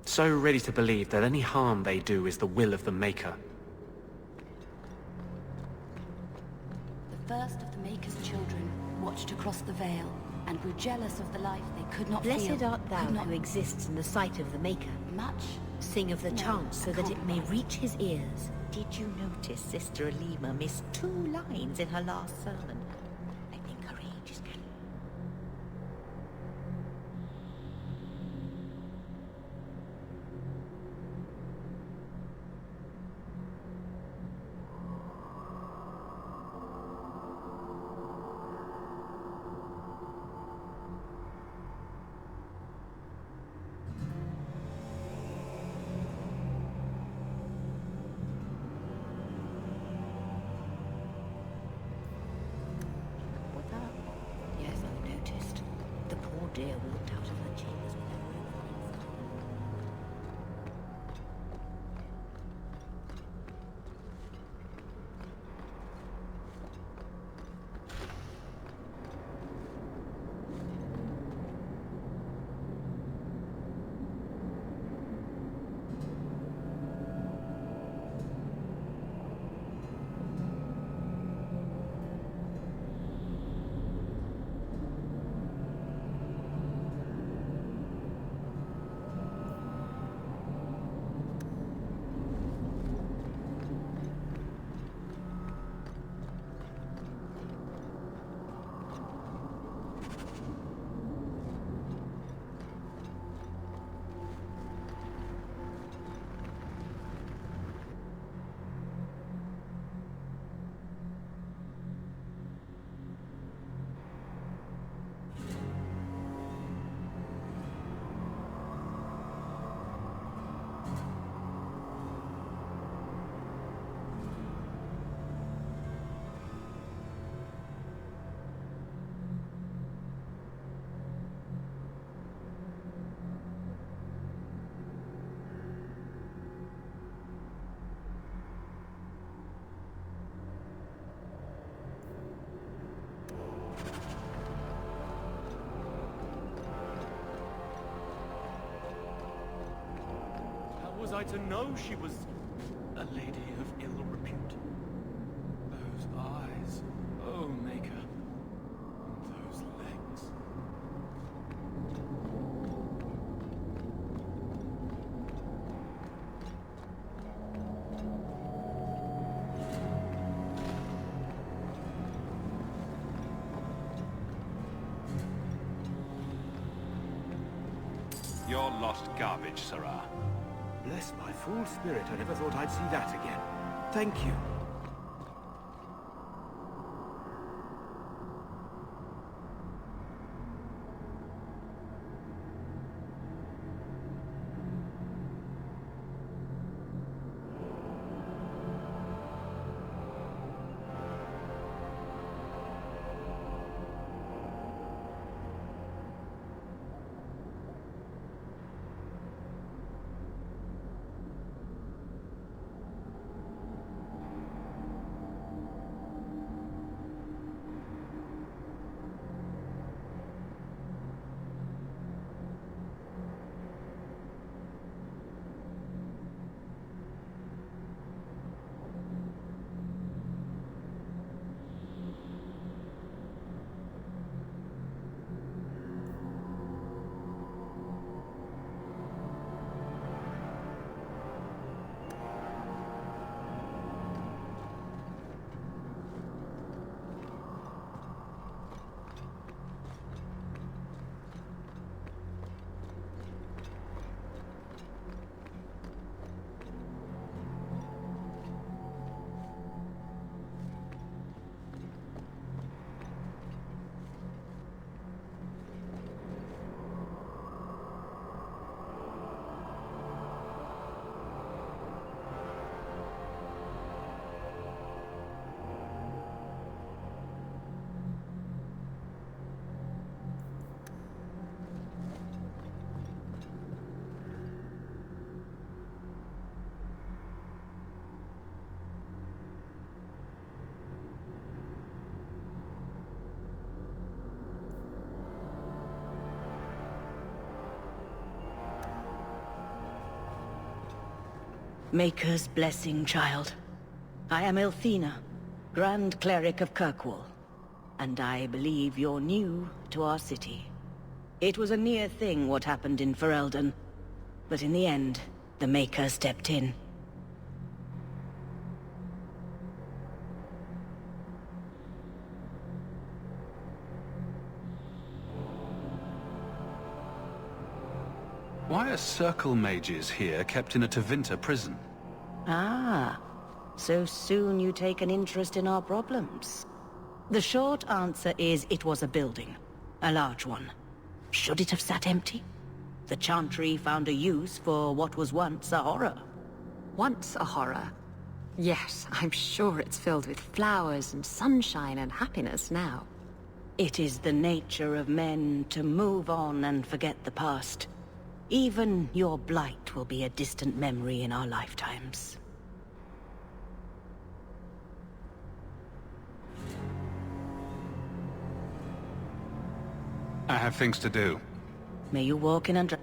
So ready to believe that any harm they do is the will of the Maker. The first of the Maker's children watched across the veil and grew jealous of the life they could not Blessed feel. art thou who exists in the sight of the Maker. Much? Sing of the chant so that it may reach his ears. Did you notice Sister Alima missed 2 lines in her last sermon? I think her age is getting... I to know she was a lady of ill repute? Those eyes, oh Maker, those legs. You're lost garbage, Sarah. Bless my fool spirit, I never thought I'd see that again. Thank you. Maker's blessing, child. I am Elthina, Grand Cleric of Kirkwall, and I believe you're new to our city. It was a near thing what happened in Ferelden, but in the end, the Maker stepped in. Why are circle mages here kept in a Tevinter prison? Ah, so soon you take an interest in our problems. The short answer is it was a building. A large one. Should it have sat empty? The Chantry found a use for what was once a horror. Once a horror? Yes, I'm sure it's filled with flowers and sunshine and happiness now. It is the nature of men to move on and forget the past. Even your blight will be a distant memory in our lifetimes. I have things to do. May you walk in and...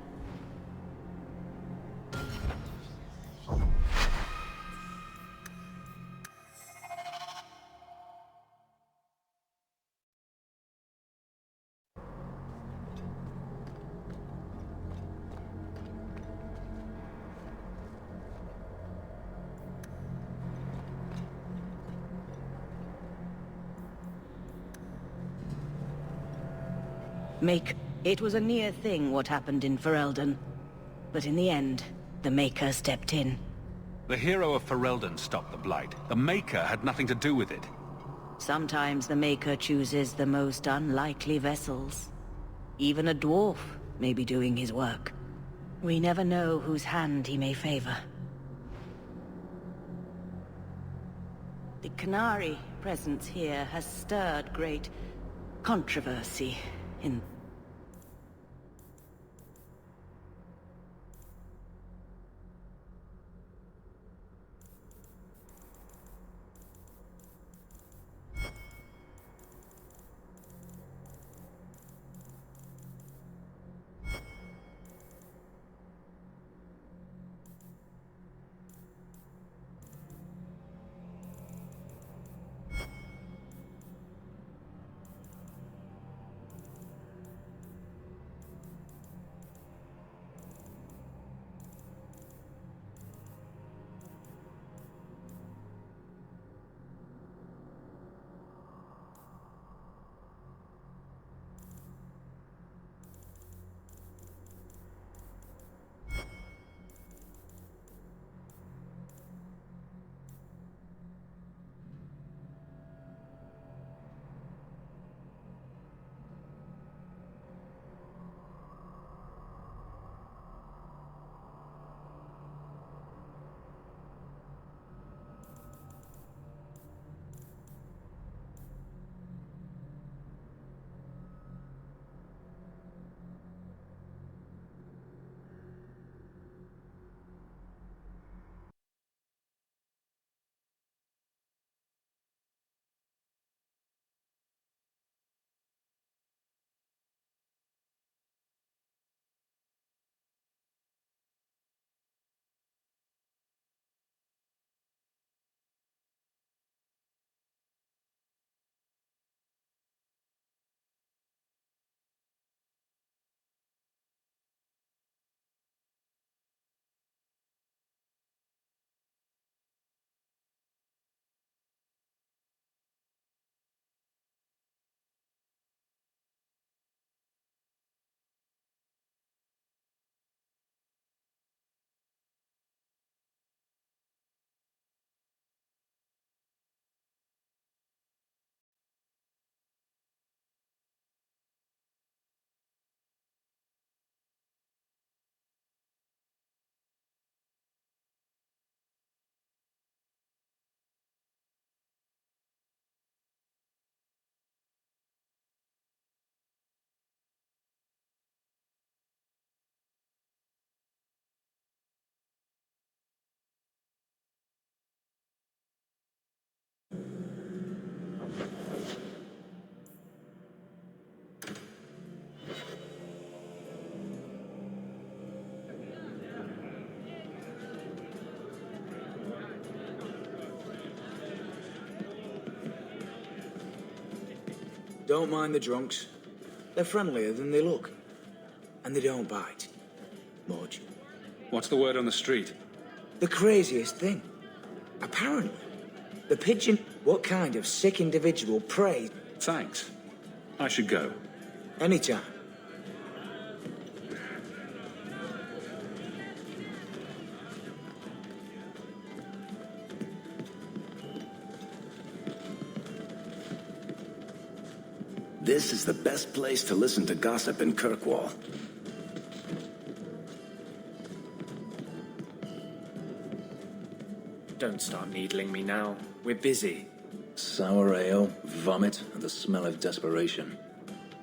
It was a near thing what happened in Ferelden, but in the end, the Maker stepped in. The hero of Ferelden stopped the Blight. The Maker had nothing to do with it. Sometimes the Maker chooses the most unlikely vessels. Even a dwarf may be doing his work. We never know whose hand he may favor. The Canary presence here has stirred great controversy in... Don't mind the drunks. They're friendlier than they look. And they don't bite. Much. What's the word on the street? The craziest thing. Apparently, the pigeon... What kind of sick individual prey? Thanks. I should go. Anytime. This is the best place to listen to gossip in Kirkwall. Don't start needling me now. We're busy. Sour ale, vomit, and the smell of desperation.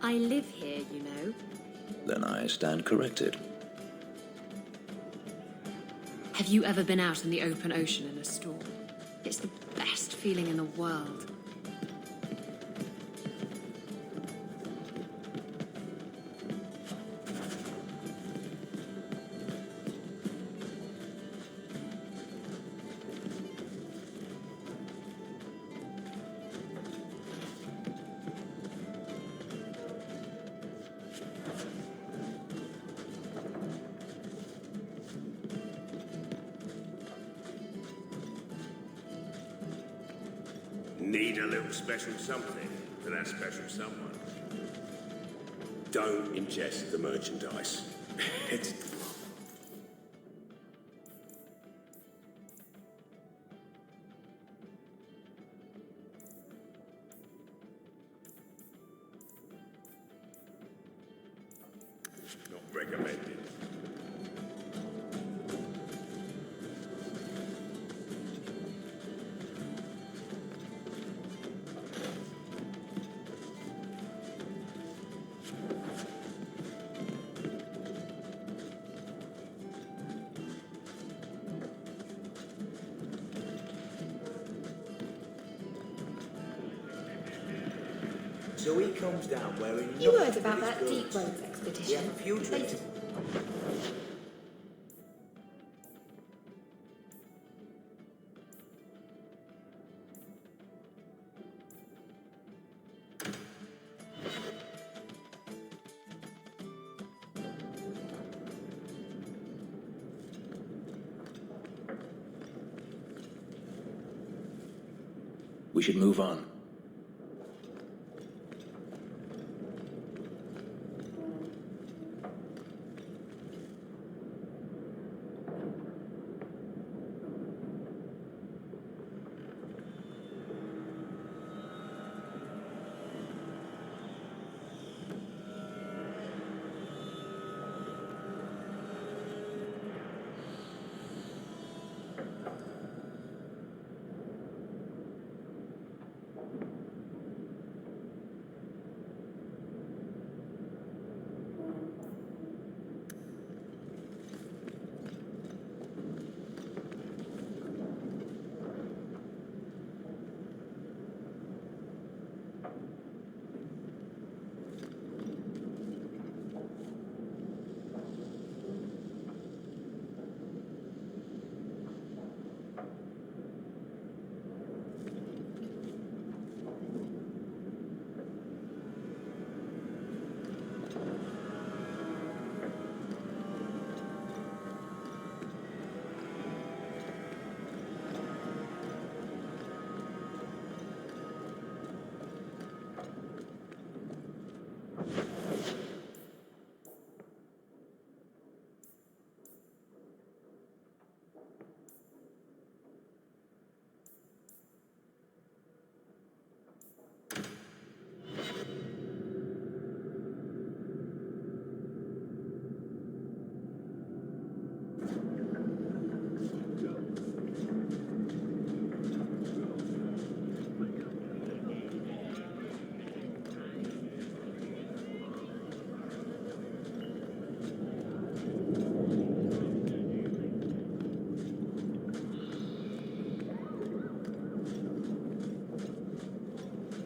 I live here, you know. Then I stand corrected. Have you ever been out in the open ocean in a storm? It's the best feeling in the world. Need a little special something for that special someone. Don't ingest the merchandise. It's... not recommended. So he comes down wearing... You heard about that deep roads expedition? We have a few drinks. We should move on.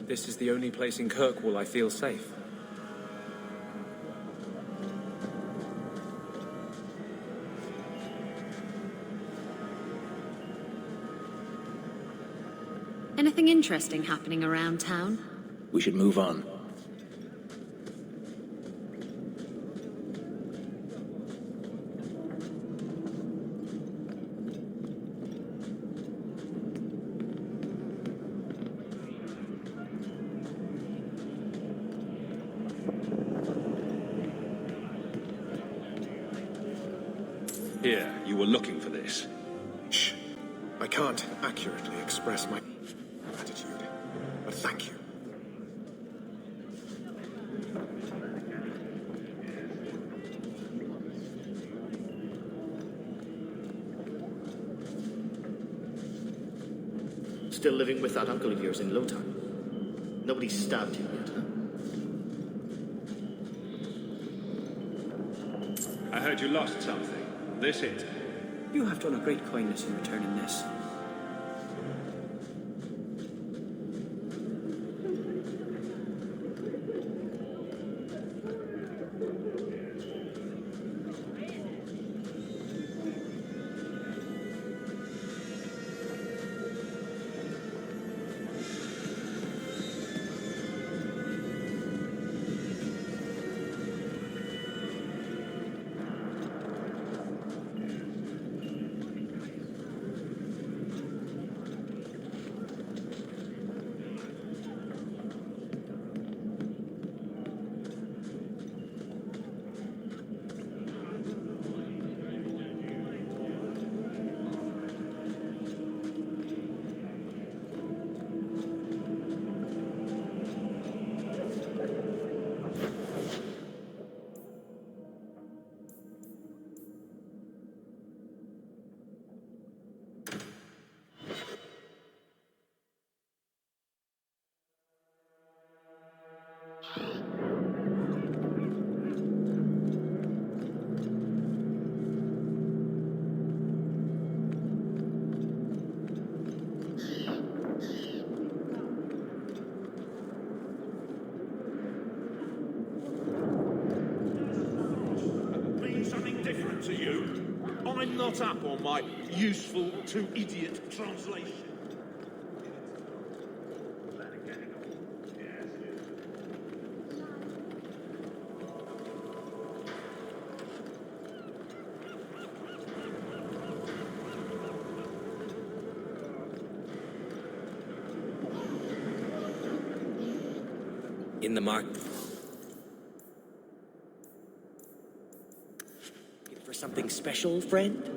This is the only place in Kirkwall I feel safe. Anything interesting happening around town? We should move on. you were looking for this. Shh. I can't accurately express my gratitude, but thank you. Still living with that uncle of yours in Lowtown? Nobody's stabbed him yet, huh? I heard you lost something. This it? You have done a great kindness in returning this. To you, I'm not up on my useful to idiot translation. In the mark. For something special, friend?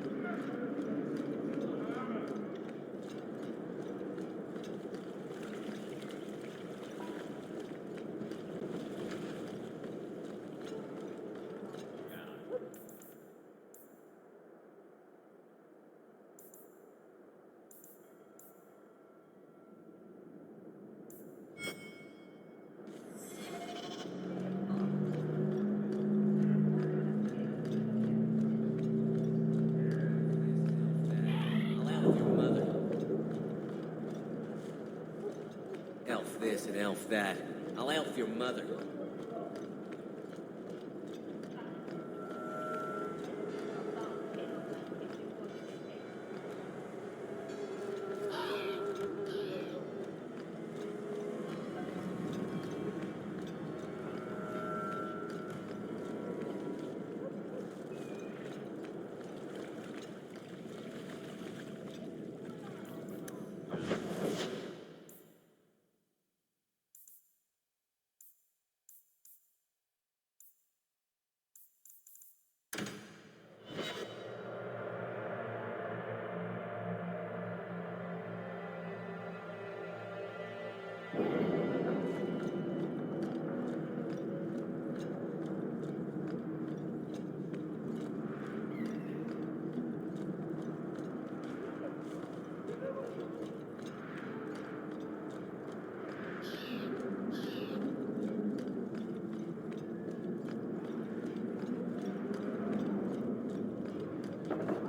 This and elf that. I'll elf your mother.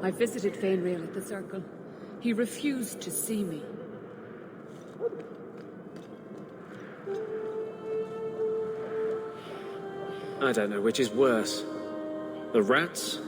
I visited Fenriel at the Circle. He refused to see me. I don't know which is worse. The rats?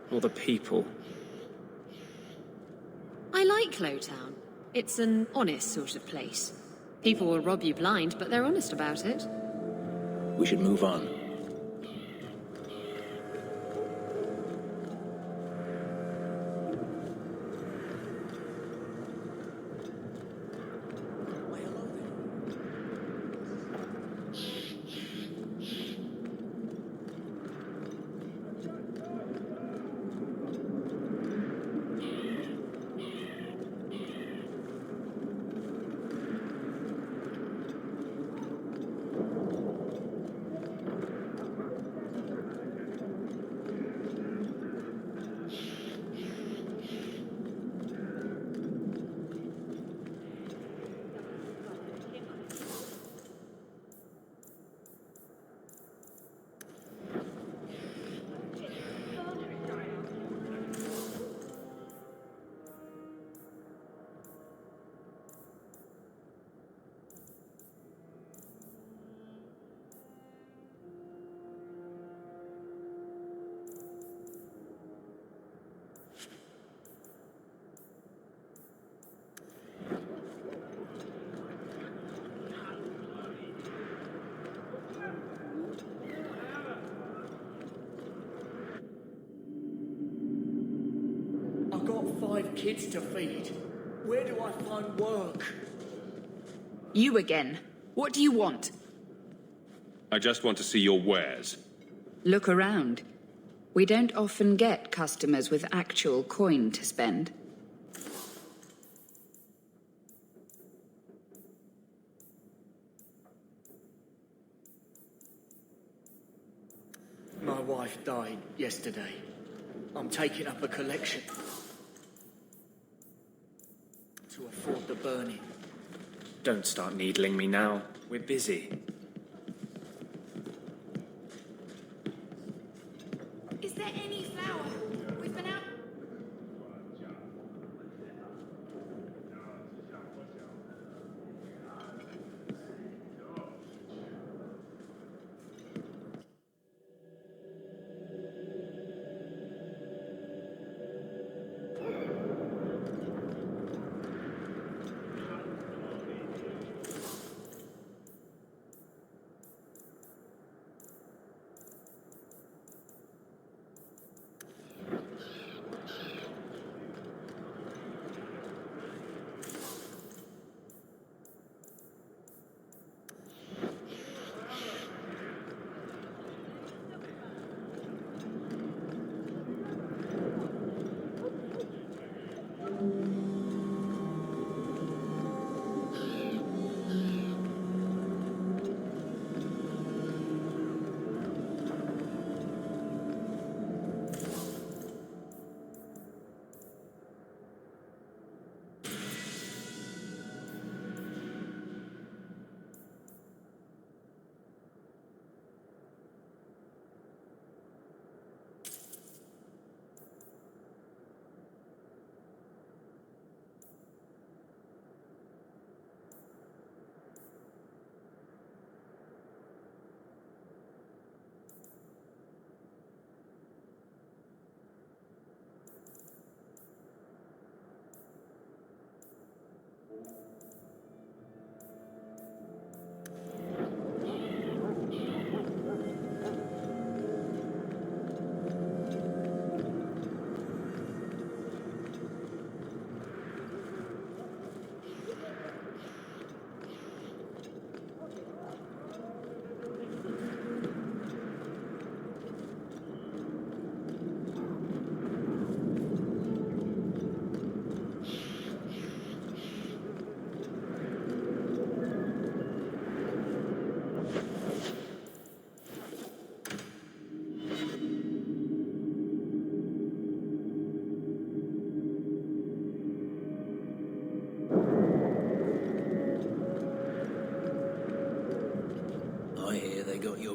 Or the people. Clowtown. It's an honest sort of place. People will rob you blind, but they're honest about it. We should move on. I've got 5 kids to feed. Where do I find work? You again. What do you want? I just want to see your wares. Look around. We don't often get customers with actual coin to spend. My wife died yesterday. I'm taking up a collection to afford the burning. Don't start needling me now. We're busy. Is there any flour? We've been out...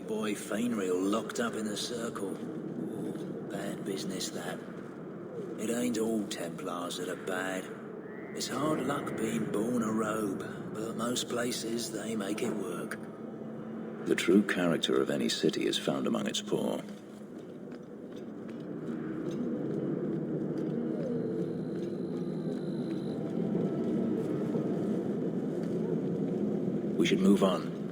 Boy Fenriel locked up in the circle. Ooh, bad business, that. It ain't all Templars that are bad. It's hard luck being born a robe, but most places they make it work. The true character of any city is found among its poor. We should move on.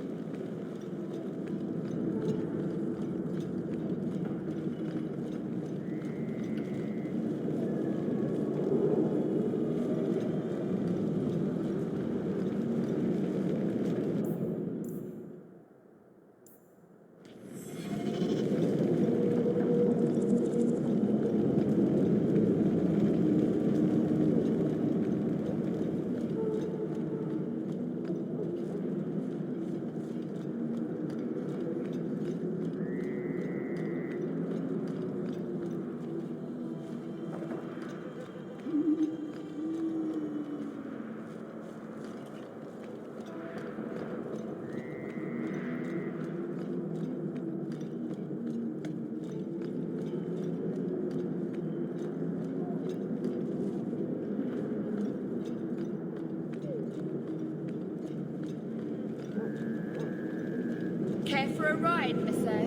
Care for a ride, Monsieur?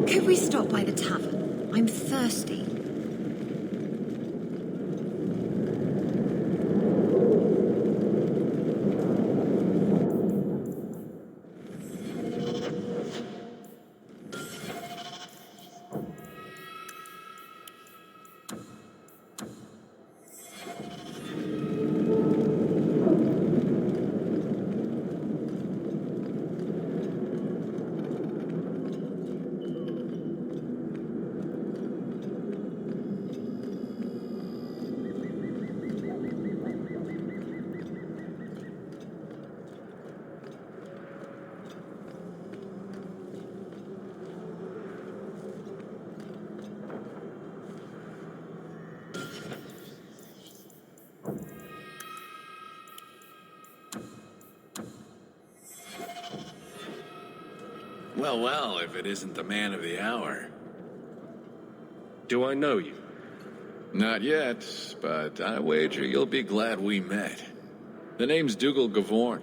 Could we stop by the tavern? I'm thirsty. Well, if it isn't the man of the hour. Do I know you? Not yet, but I wager you'll be glad we met. The name's Dougal Gavorn,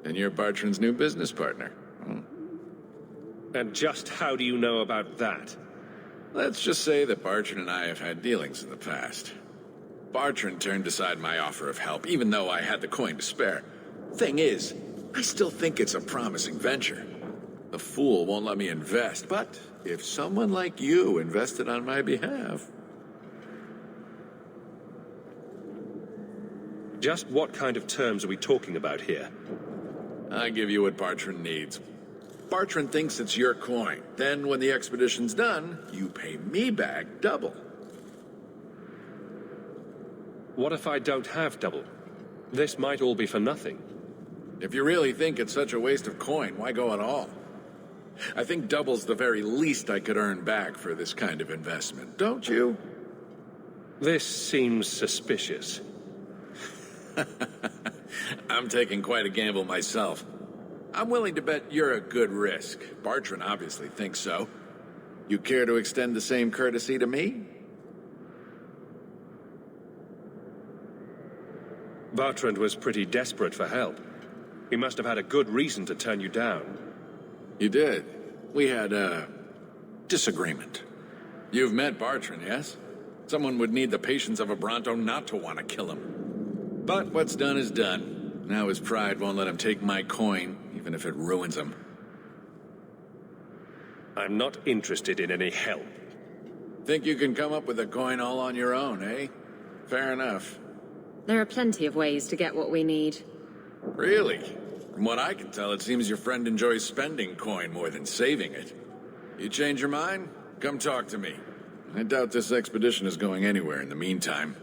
and you're Bartrand's new business partner. And just how do you know about that? Let's just say that Bartrand and I have had dealings in the past. Bartrand turned aside my offer of help, even though I had the coin to spare. Thing is, I still think it's a promising venture. The fool won't let me invest, but if someone like you invested on my behalf... Just what kind of terms are we talking about here? I give you what Bartrand needs. Bartrand thinks it's your coin. Then, when the expedition's done, you pay me back double. What if I don't have double? This might all be for nothing. If you really think it's such a waste of coin, why go at all? I think double's the very least I could earn back for this kind of investment, don't you? This seems suspicious. I'm taking quite a gamble myself. I'm willing to bet you're a good risk. Bartrand obviously thinks so. You care to extend the same courtesy to me? Bartrand was pretty desperate for help. He must have had a good reason to turn you down. You did. We had a disagreement. You've met Bartrand, yes? Someone would need the patience of a Bronto not to want to kill him. But what's done is done. Now his pride won't let him take my coin, even if it ruins him. I'm not interested in any help. Think you can come up with a coin all on your own, eh? Fair enough. There are plenty of ways to get what we need. Really? From what I can tell, it seems your friend enjoys spending coin more than saving it. You change your mind? Come talk to me. I doubt this expedition is going anywhere in the meantime.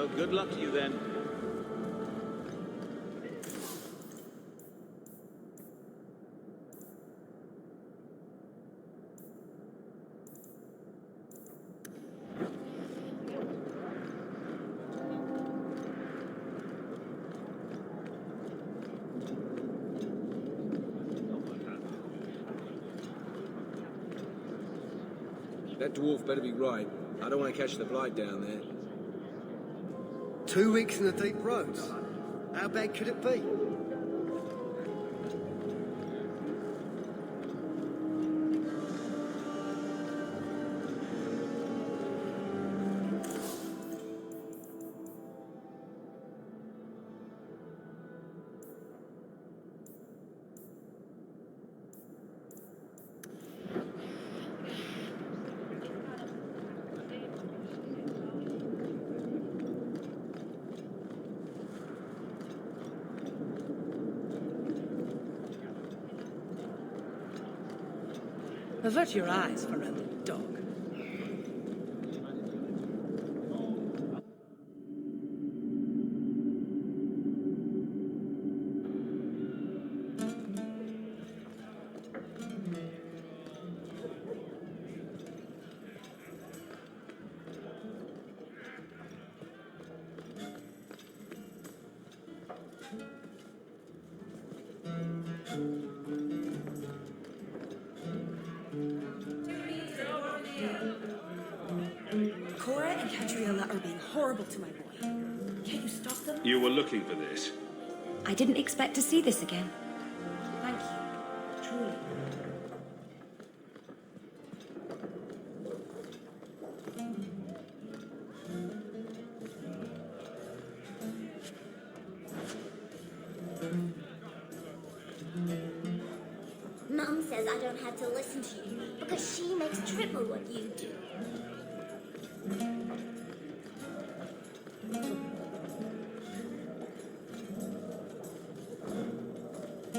Well, good luck to you then. That dwarf better be right. I don't want to catch the blight down there. 2 weeks in the deep roads. How bad could it be? Avert your eyes for a little dog. Are being horrible to my boy. Can't you stop them? You were looking for this. I didn't expect to see this again. Thank you. Truly. Mum says I don't have to listen to you because she makes triple what you do.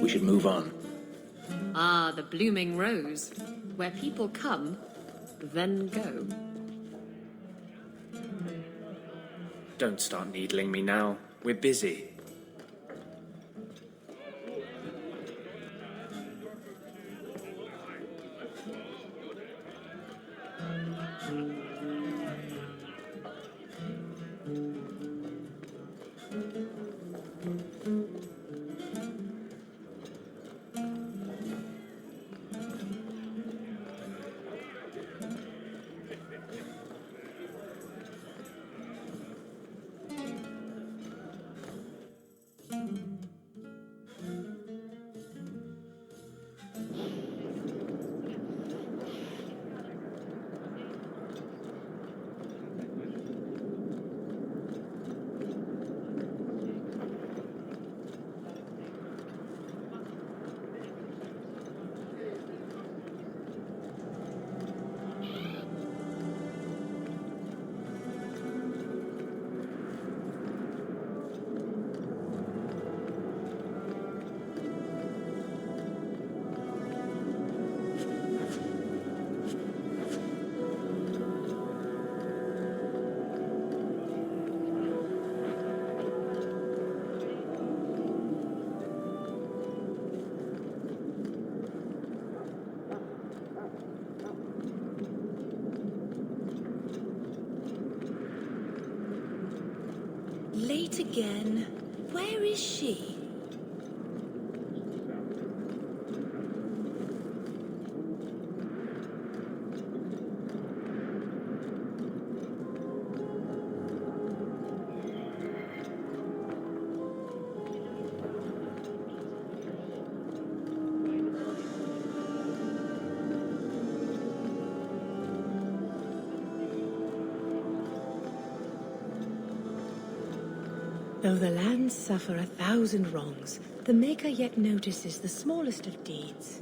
We should move on. Ah, the blooming rose. Where people come, then go. Don't start needling me now. We're busy. Late again. Where is she? Though the lands suffer 1,000 wrongs, the Maker yet notices the smallest of deeds.